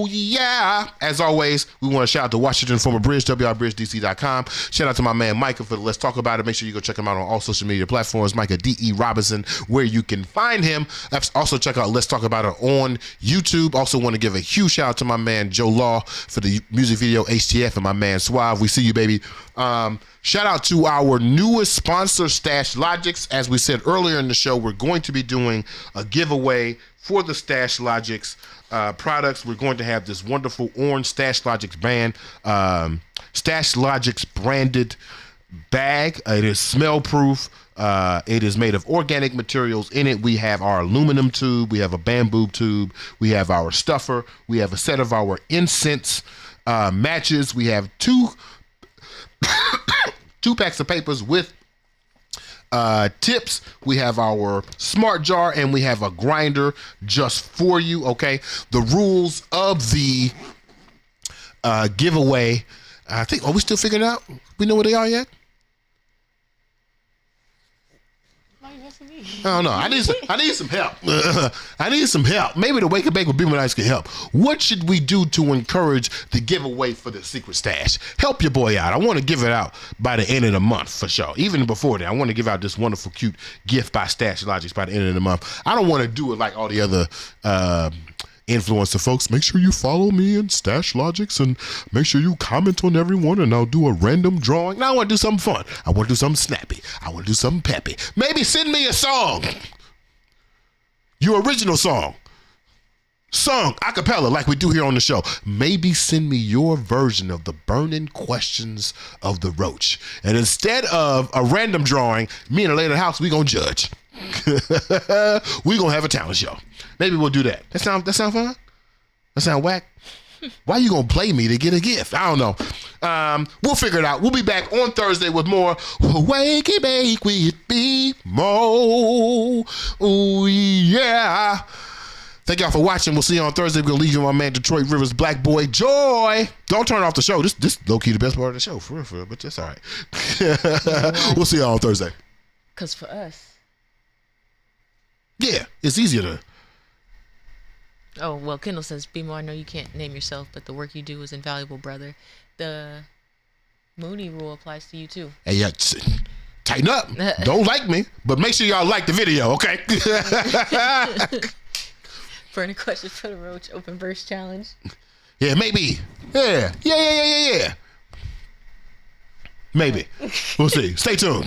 Yeah. As always, we want to shout out to Washington Former Bridge, WRBridgeDC.com. Shout out to my man Micah for the Let's Talk About It. Make sure you go check him out on all social media platforms. Micah D.E. Robinson, where you can find him. Also check out Let's Talk About It on YouTube. Also want to give a huge shout out to my man Joe Law for the music video HTF and my man Suave. We see you, baby. Shout out to our newest sponsor, Stash Logics. As we said earlier in the show, we're going to be doing a giveaway for the Stash Logics products. We're going to have this wonderful orange Stash Logics Stash Logics branded bag. It is smell proof. It is made of organic materials. In it, we have our aluminum tube. We have a bamboo tube. We have our stuffer. We have a set of our incense matches. We have two packs of papers with tips. We have our smart jar and we have a grinder just for you. Okay, the rules of the giveaway, I think, are we still figuring it out? We know what they are yet? I don't know. I need some help. I need some help. Maybe the Wake and Bake with BeMo Nice can help. What should we do to encourage the giveaway for the secret stash? Help your boy out. I want to give it out by the end of the month for sure. Even before that, I want to give out this wonderful, cute gift by Stash Logics by the end of the month. I don't want to do it like all the other influencer folks. Make sure you follow me in Stash Logics and make sure you comment on everyone and I'll do a random drawing. Now I want to do something fun. I want to do something snappy. I want to do something peppy. Maybe send me a song. Your original song. Song, a cappella, like we do here on the show. Maybe send me your version of the burning questions of the Roach. And instead of a random drawing, me and the lady in the house, we gonna judge. We gonna have a talent show. Maybe we'll do that. That sound fun? That sound whack? Why you gonna play me to get a gift? I don't know. We'll figure it out. We'll be back on Thursday with more Wake and Bake with BeMo. Oh yeah. Thank y'all for watching. We'll see you on Thursday. We're gonna leave you with my man Detroit Rivers Black Boy Joy. Don't turn off the show. This low-key the best part of the show, for real, but that's all right. We'll see y'all on Thursday. Because for us. Yeah, it's easier to. Oh, well, Kendall says, BeMo, I know you can't name yourself, but the work you do is invaluable, brother. The Mooney rule applies to you, too. Hey, yeah, tighten up. Don't like me, but make sure y'all like the video, okay? For any questions for the Roach Open Verse Challenge? Yeah, maybe. Yeah. Maybe. We'll see. Stay tuned.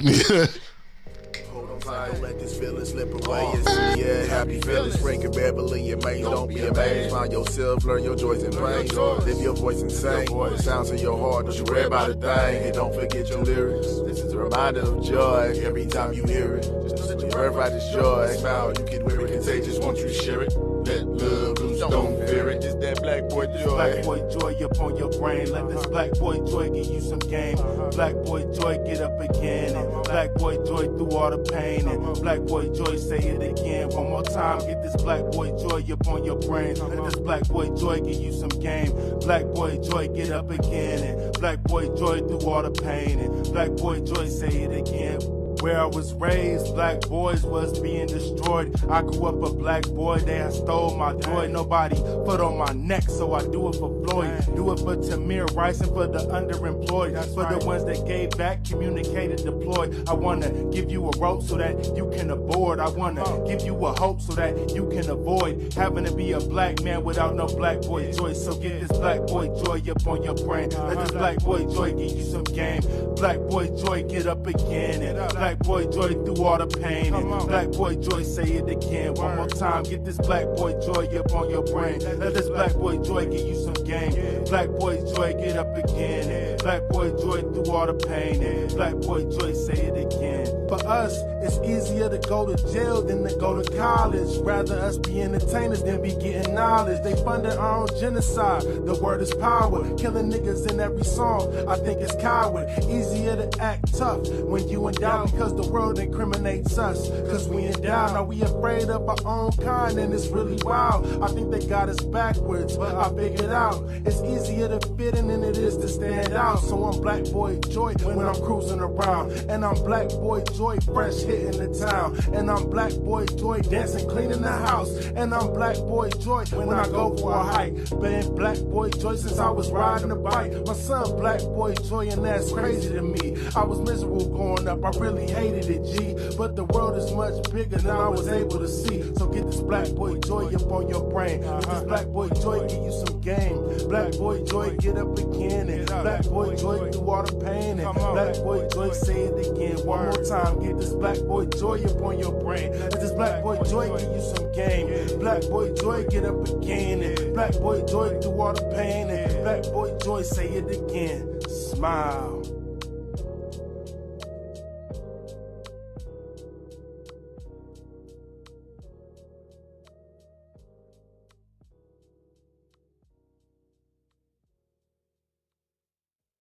tight. Don't let this feeling slip away. It's yeah, happy feelings. Breaking Beverly and Maine. Don't be amazed. Find yourself, learn your joys and pains. Live your voice insane. The sounds of your heart. Don't you worry about a thing. And don't forget your lyrics. This is a reminder of joy every time you hear it. Just verify this joy. Smile, you get very contagious once you share it. Let love loose, don't fear it. It's that black boy joy. Black boy joy up on your brain. Let this black boy joy give you some game. Black boy joy get up again. And black boy joy through all the pain. And black boy joy say it again. One more time, get this black boy joy up on your brain. Let this black boy joy give you some game. Black boy joy get up again. And black boy joy through all the pain. And black boy joy say it again. Where I was raised, black boys was being destroyed. I grew up a black boy, they had stole my joy. Nobody put on my neck, so I do it for Floyd. Do it for Tamir Rice and for the underemployed. For the ones that gave back, communicated, deployed. I wanna give you a rope so that you can aboard. I wanna give you a hope so that you can avoid having to be a black man without no black boy joy. So get this black boy joy up on your brain. Let this black boy joy give you some game. Black boy joy get up again. And black boy joy through all the pain. And black boy joy say it again. One more time, get this black boy joy up on your brain. Let this black boy joy give you some game. Black boy joy get up again. And black boy joy through all the pain. And black boy joy say it again. For us, it's easier to go to jail than to go to college. Rather us be entertainers than be getting knowledge. They funded our own genocide. The word is power. Killing niggas in every song. I think it's coward. Easier to act tough when you in doubt because the world incriminates us. Cause we in doubt. Are we afraid of our own kind? And it's really wild. I think they got us backwards, but I figured out it's easier to fit in than it is to stand out. So I'm black boy joy when I'm cruising around. And I'm black boy joy fresh hitting the town. And I'm black boy joy dancing, cleaning the house. And I'm black boy joy when I go for a hike. Been black boy joy since I was riding a bike. My son black boy joy and that's crazy to me. I was miserable growing up, I really hated it, G. But the world is much bigger than I was able to see. So get this black boy joy up on your brain. Let this black boy joy give you some game. Black boy joy get up again. And black boy joy through all the pain. And black boy joy say it again. One more time, get this black boy joy up on your brain. Let this black boy joy give you some game. Black boy joy get up again. And black boy joy through all the pain. And black boy joy say it again. Smile.